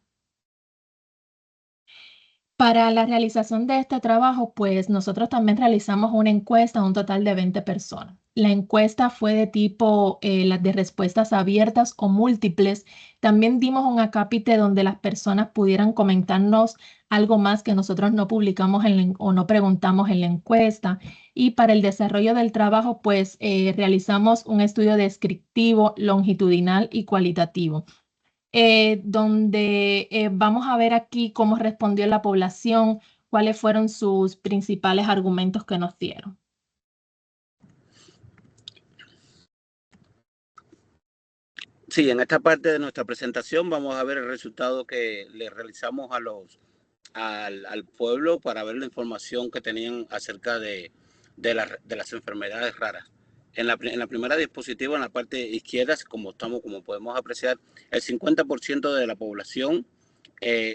Para la realización de este trabajo, pues nosotros también realizamos una encuesta a un total de 20 personas. La encuesta fue de tipo las de respuestas abiertas o múltiples. También dimos un acápite donde las personas pudieran comentarnos algo más que nosotros no publicamos o no preguntamos en la encuesta. Y para el desarrollo del trabajo, pues realizamos un estudio descriptivo, longitudinal y cualitativo. Donde vamos a ver aquí cómo respondió la población, cuáles fueron sus principales argumentos que nos dieron. Sí, en esta parte de nuestra presentación vamos a ver el resultado que le realizamos al pueblo para ver la información que tenían acerca de las enfermedades raras. En la primera diapositiva, en la parte izquierda, como podemos apreciar, el 50% de la población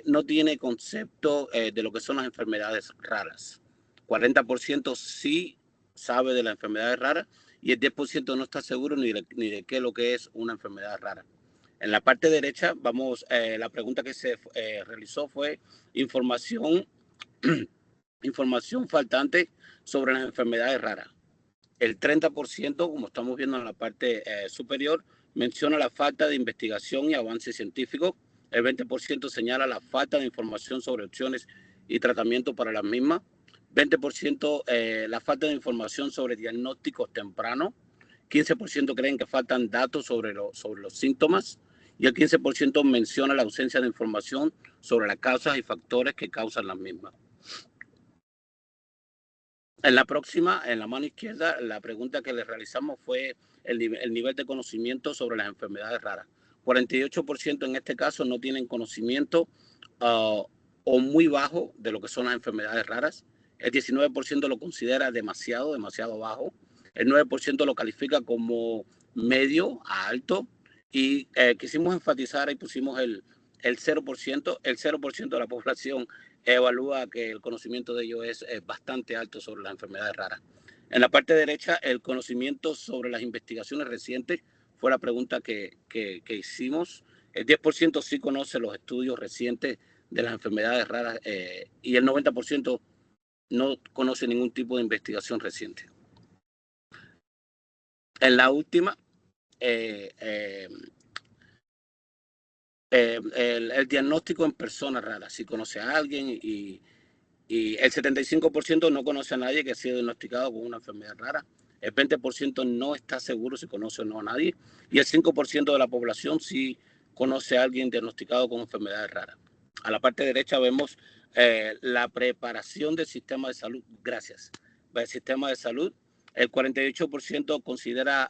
no tiene concepto de lo que son las enfermedades raras. 40% sí sabe de las enfermedades raras y el 10% no está seguro ni de qué es lo que es una enfermedad rara. En la parte derecha, la pregunta que se realizó fue información faltante sobre las enfermedades raras. El 30%, como estamos viendo en la parte superior, menciona la falta de investigación y avance científico. El 20% señala la falta de información sobre opciones y tratamiento para las mismas. 20% la falta de información sobre diagnósticos tempranos. 15% creen que faltan datos sobre los síntomas. Y el 15% menciona la ausencia de información sobre las causas y factores que causan las mismas. En la mano izquierda, la pregunta que le realizamos fue el nivel de conocimiento sobre las enfermedades raras. 48% en este caso no tienen conocimiento o muy bajo de lo que son las enfermedades raras. El 19% lo considera demasiado bajo. El 9% lo califica como medio a alto. Y quisimos enfatizar y pusimos el 0%. El 0% de la población evalúa que el conocimiento de ellos es bastante alto sobre las enfermedades raras. En la parte derecha, el conocimiento sobre las investigaciones recientes fue la pregunta que hicimos. El 10% sí conoce los estudios recientes de las enfermedades raras y el 90% no conoce ningún tipo de investigación reciente. En la última, el diagnóstico en personas raras, si conoce a alguien y el 75% no conoce a nadie que ha sido diagnosticado con una enfermedad rara. El 20% no está seguro si conoce o no a nadie. Y el 5% de la población sí conoce a alguien diagnosticado con enfermedades raras. A la parte derecha vemos la preparación del sistema de salud. Gracias. El sistema de salud, el 48% considera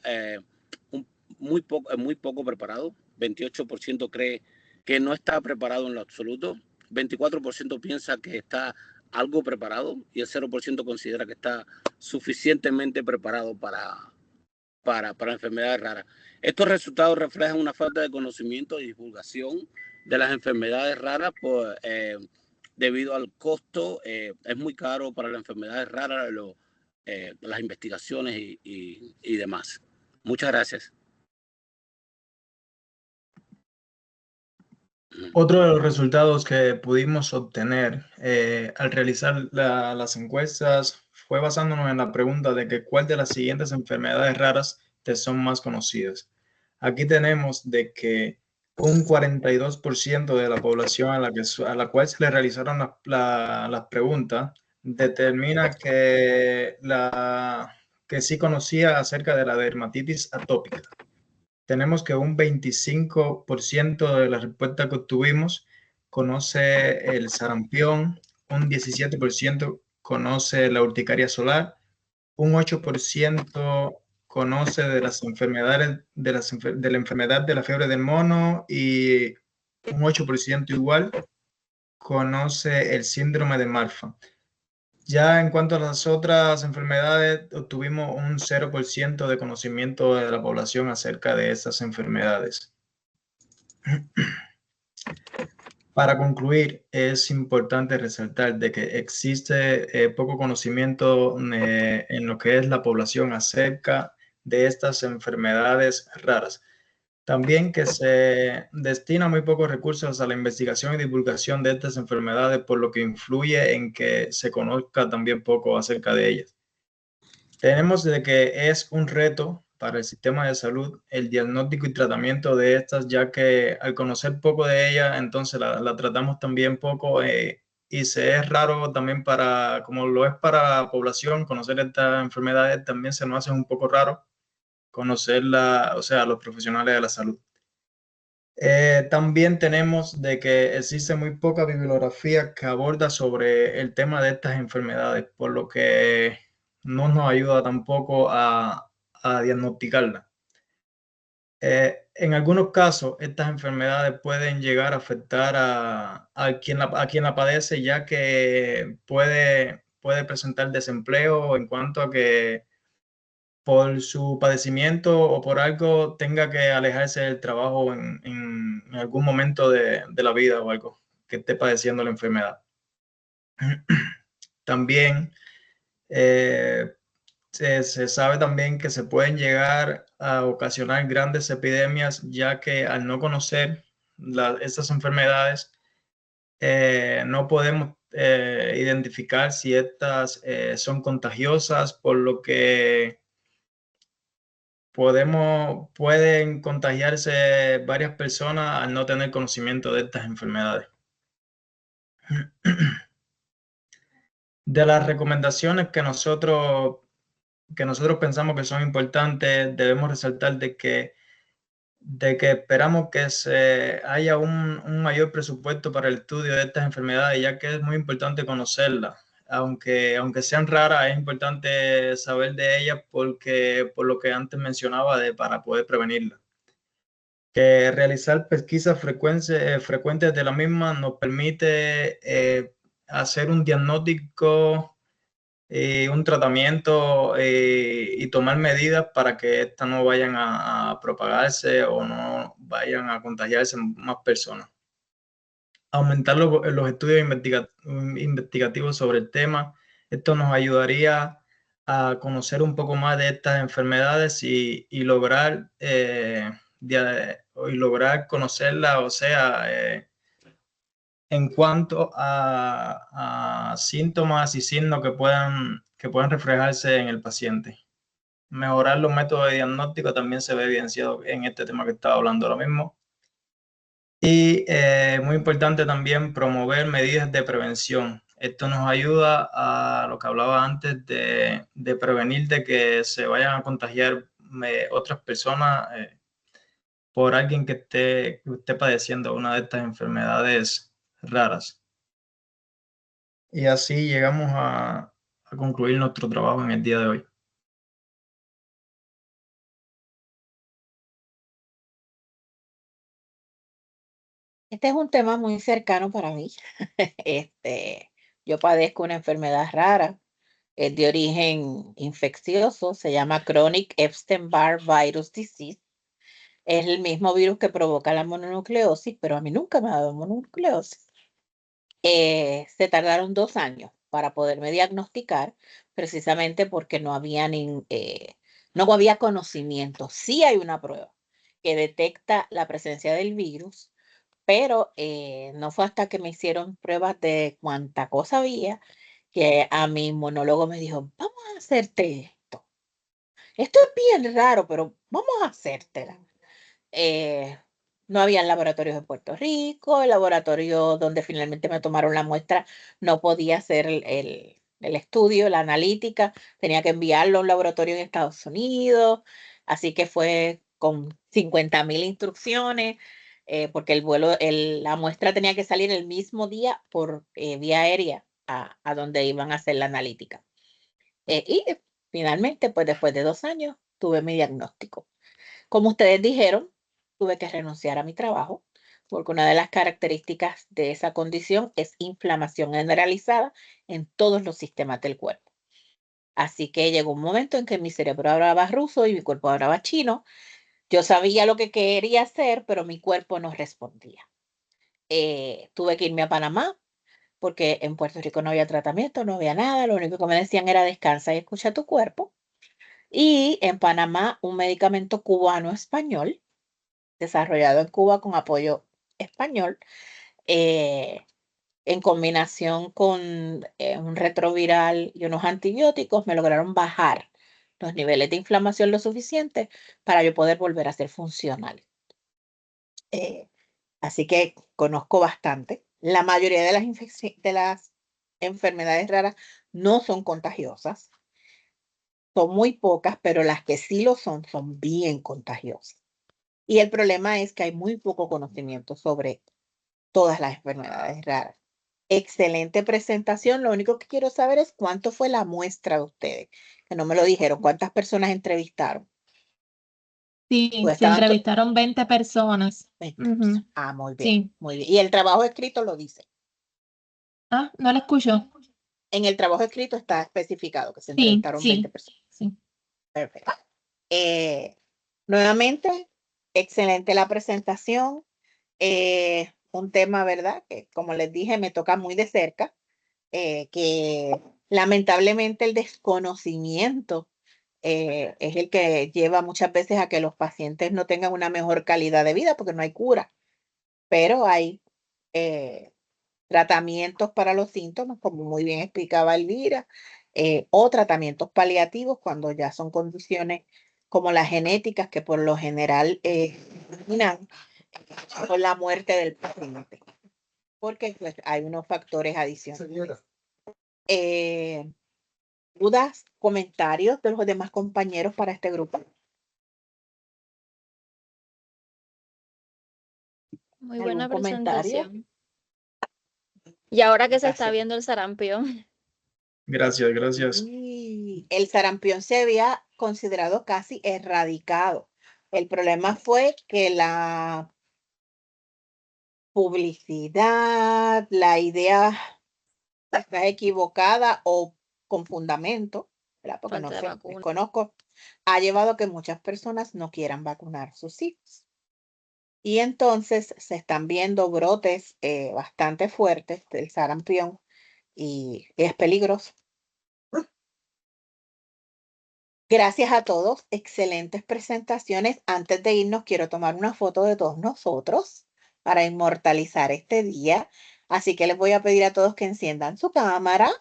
muy poco preparado. 28% cree que no está preparado en lo absoluto. 24% piensa que está algo preparado y el 0% considera que está suficientemente preparado para enfermedades raras. Estos resultados reflejan una falta de conocimiento y divulgación de las enfermedades raras debido al costo. Es muy caro para las enfermedades raras las investigaciones y demás. Muchas gracias. Otro de los resultados que pudimos obtener al realizar las encuestas fue basándonos en la pregunta de que cuál de las siguientes enfermedades raras te son más conocidas. Aquí tenemos de que un 42% de la población a la cual se le realizaron las preguntas determina que sí conocía acerca de la dermatitis atópica. Tenemos que un 25% de la respuesta que obtuvimos conoce el sarampión, un 17% conoce la urticaria solar, un 8% conoce de las enfermedades de la enfermedad de la fiebre del mono y un 8% igual conoce el síndrome de Marfan. Ya en cuanto a las otras enfermedades, obtuvimos un 0% de conocimiento de la población acerca de estas enfermedades. Para concluir, es importante resaltar de que existe poco conocimiento en lo que es la población acerca de estas enfermedades raras. También que se destina muy pocos recursos a la investigación y divulgación de estas enfermedades, por lo que influye en que se conozca también poco acerca de ellas. Tenemos de que es un reto para el sistema de salud el diagnóstico y tratamiento de estas, ya que al conocer poco de ellas, entonces la tratamos también poco y se es raro también para, como lo es para la población, conocer estas enfermedades también se nos hace un poco raro conocerla, o sea, los profesionales de la salud. También tenemos de que existe muy poca bibliografía que aborda sobre el tema de estas enfermedades, por lo que no nos ayuda tampoco a diagnosticarla. En algunos casos, estas enfermedades pueden llegar a afectar a quien la padece, ya que puede presentar desempleo en cuanto a que por su padecimiento o por algo tenga que alejarse del trabajo en algún momento de la vida o algo que esté padeciendo la enfermedad. También se sabe también que se pueden llegar a ocasionar grandes epidemias, ya que al no conocer estas enfermedades, no podemos identificar si estas son contagiosas, por lo que pueden contagiarse varias personas al no tener conocimiento de estas enfermedades. De las recomendaciones que nosotros pensamos que son importantes, debemos resaltar de que esperamos que haya un mayor presupuesto para el estudio de estas enfermedades, ya que es muy importante conocerlas. Aunque sean raras, es importante saber de ellas por lo que antes mencionaba, para poder prevenirlas. Que realizar pesquisas frecuentes de la misma nos permite hacer un diagnóstico, un tratamiento y tomar medidas para que estas no vayan a propagarse o no vayan a contagiarse más personas. Aumentar los estudios investigativos sobre el tema. Esto nos ayudaría a conocer un poco más de estas enfermedades y lograr conocerlas, o sea, en cuanto a síntomas y signos que puedan reflejarse en el paciente. Mejorar los métodos de diagnóstico también se ve evidenciado en este tema que estaba hablando ahora mismo. Y muy importante también promover medidas de prevención. Esto nos ayuda a lo que hablaba antes de prevenir de que se vayan a contagiar otras personas por alguien que esté padeciendo una de estas enfermedades raras. Y así llegamos a concluir nuestro trabajo en el día de hoy. Este es un tema muy cercano para mí. Yo padezco una enfermedad rara, es de origen infeccioso, se llama Chronic Epstein-Barr Virus Disease. Es el mismo virus que provoca la mononucleosis, pero a mí nunca me ha dado mononucleosis. Se tardaron 2 años para poderme diagnosticar, precisamente porque no había conocimiento. Sí hay una prueba que detecta la presencia del virus, pero no fue hasta que me hicieron pruebas de cuánta cosa había que a mi inmunólogo me dijo, vamos a hacerte esto. Esto es bien raro, pero vamos a hacértela. No había laboratorios en Puerto Rico, el laboratorio donde finalmente me tomaron la muestra no podía hacer el estudio, la analítica, tenía que enviarlo a un laboratorio en Estados Unidos, así que fue con 50,000 instrucciones, porque la muestra tenía que salir el mismo día por vía aérea a donde iban a hacer la analítica. Y finalmente, pues después de 2 años, tuve mi diagnóstico. Como ustedes dijeron, tuve que renunciar a mi trabajo porque una de las características de esa condición es inflamación generalizada en todos los sistemas del cuerpo. Así que llegó un momento en que mi cerebro hablaba ruso y mi cuerpo hablaba chino. Yo sabía lo que quería hacer, pero mi cuerpo no respondía. Tuve que irme a Panamá porque en Puerto Rico no había tratamiento, no había nada. Lo único que me decían era descansa y escucha tu cuerpo. Y en Panamá un medicamento cubano-español desarrollado en Cuba con apoyo español, en combinación con un retroviral y unos antibióticos, me lograron bajar los niveles de inflamación lo suficiente para yo poder volver a ser funcional. Así que conozco bastante. La mayoría de las enfermedades raras no son contagiosas. Son muy pocas, pero las que sí lo son bien contagiosas. Y el problema es que hay muy poco conocimiento sobre todas las enfermedades raras. Excelente presentación. Lo único que quiero saber es cuánto fue la muestra de ustedes, que no me lo dijeron. ¿Cuántas personas entrevistaron? Sí, Pues se estaban entrevistaron 20 personas. 20 Ujú. personas. Ah, muy bien, Sí. muy bien. Y el trabajo escrito lo dice. Ah, no la escucho. En el trabajo escrito está especificado que se Sí, entrevistaron 20 sí, personas. sí. Perfecto. Nuevamente, excelente la presentación. Un tema, ¿verdad? Que como les dije, me toca muy de cerca, que lamentablemente el desconocimiento es el que lleva muchas veces a que los pacientes no tengan una mejor calidad de vida porque no hay cura, pero hay tratamientos para los síntomas, como muy bien explicaba Elvira, o tratamientos paliativos cuando ya son condiciones como las genéticas que por lo general terminan con la muerte del paciente, porque pues, hay unos factores adicionales. ¿Dudas, comentarios de los demás compañeros para este grupo? Muy buena ¿Algún comentario? presentación. Y ahora que se está Gracias. viendo el sarampión. Gracias, gracias. Y el sarampión se había considerado casi erradicado. El problema fue que la publicidad, la idea está equivocada o con fundamento, ¿verdad? Porque no Falta de sé, vacuna. desconozco, ha llevado a que muchas personas no quieran vacunar sus hijos. Y entonces se están viendo brotes bastante fuertes del sarampión y es peligroso. Gracias a todos, excelentes presentaciones. Antes de irnos, quiero tomar una foto de todos nosotros para inmortalizar este día. Así que les voy a pedir a todos que enciendan su cámara.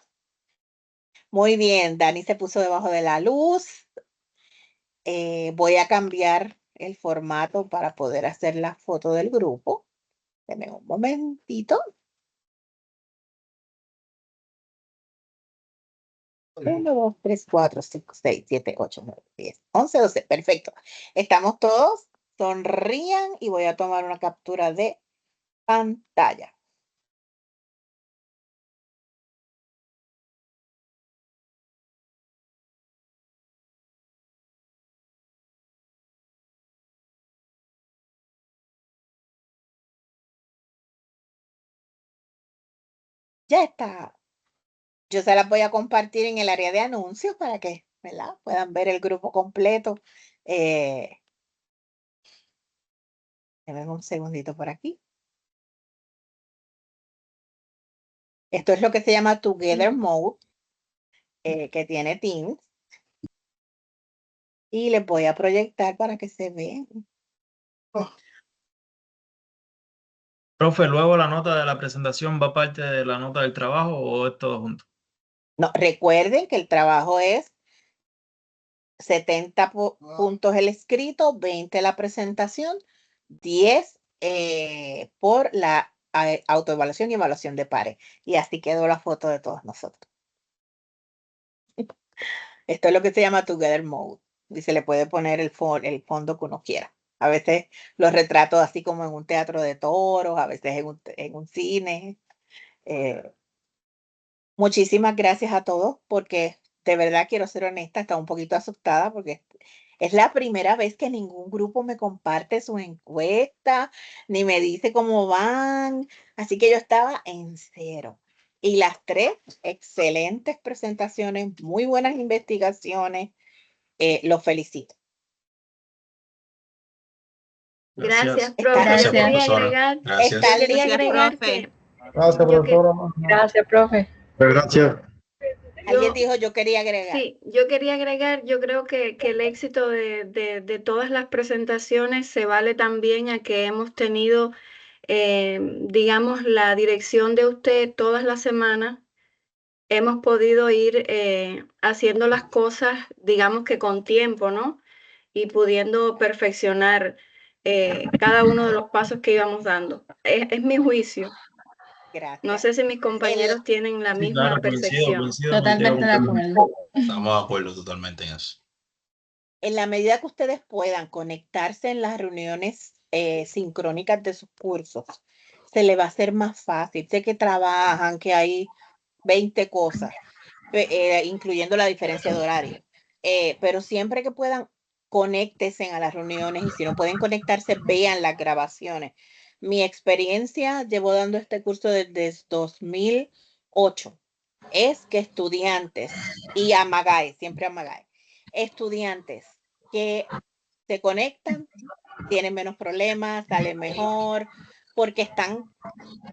Muy bien, Dani se puso debajo de la luz. Voy a cambiar el formato para poder hacer la foto del grupo. Denme un momentito. 1, 2, 3, 4, 5, 6, 7, 8, 9, 10, 11, 12. Perfecto. Estamos todos. Sonrían y voy a tomar una captura de pantalla. Ya está. Yo se las voy a compartir en el área de anuncios para que, ¿verdad?, puedan ver el grupo completo. Denme un segundito por aquí. Esto es lo que se llama Together Mode, que tiene Teams. Y les voy a proyectar para que se vean. Profe, luego la nota de la presentación va parte de la nota del trabajo o es todo junto. No, recuerden que el trabajo es 70 puntos el escrito, 20 la presentación, 10 por la autoevaluación y evaluación de pares. Y así quedó la foto de todos nosotros. Esto es lo que se llama Together Mode. Y se le puede poner el fondo que uno quiera. A veces los retratos así como en un teatro de toros, a veces en un cine. Muchísimas gracias a todos porque de verdad quiero ser honesta, estaba un poquito asustada porque es la primera vez que ningún grupo me comparte su encuesta ni me dice cómo van. Así que yo estaba en cero. Y las 3 excelentes presentaciones, muy buenas investigaciones. Los felicito. Gracias, Gracias. profe. Gracias, Yo quería profesora. agregar, Gracias. yo quería Gracias, agregar profe. que Gracias, yo que- profesora. Gracias, profe. Gracias. Alguien dijo yo quería agregar. Sí, yo quería agregar, yo creo que el éxito de todas las presentaciones se vale también a que hemos tenido, digamos, la dirección de usted todas las semanas. Hemos podido ir haciendo las cosas, digamos que con tiempo, ¿no? Y pudiendo perfeccionar cada uno de los pasos que íbamos dando. Es mi juicio. Gracias. No sé si mis compañeros tienen la Sí, misma claro, percepción. coincido Totalmente de contigo. acuerdo. Estamos de acuerdo totalmente en eso. En la medida que ustedes puedan conectarse en las reuniones sincrónicas de sus cursos, se le va a hacer más fácil. Sé que trabajan, que hay 20 cosas, incluyendo la diferencia de horario. Pero siempre que puedan, conéctense a las reuniones y si no pueden conectarse, vean las grabaciones. Mi experiencia, llevo dando este curso desde 2008, es que estudiantes, y Amagay, siempre Amagay, estudiantes que se conectan, tienen menos problemas, salen mejor, porque están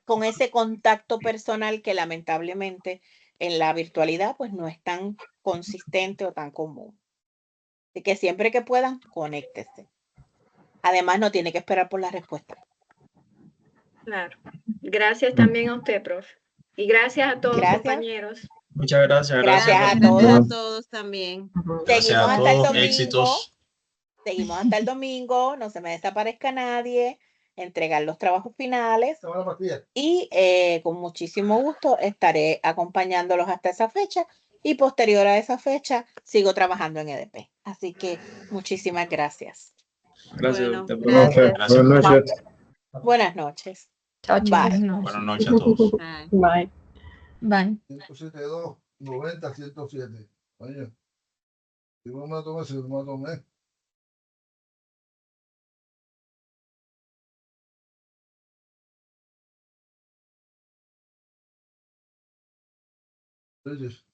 con ese contacto personal que lamentablemente en la virtualidad pues no es tan consistente o tan común. Así que siempre que puedan, conéctese. Además, no tiene que esperar por la respuesta. Claro. Gracias también a usted, profe. Y gracias a todos, Gracias. compañeros. Muchas gracias. Gracias a Gracias a todos. todos también. Gracias Seguimos a hasta el todos, domingo. éxitos. Seguimos hasta el domingo. No se me desaparezca nadie. Entregar los trabajos finales. Y con muchísimo gusto estaré acompañándolos hasta esa fecha. Y posterior a esa fecha, sigo trabajando en EDP. Así que muchísimas gracias. Gracias. Bueno, Te prometo. gracias. Buenas noches. Buenas noches. Chao, chao. Bye. Buenas noches a todos. Bye. Bye. Bye. 172, 90, 107. Oye, si no me tomé, si no me tomé. Entonces,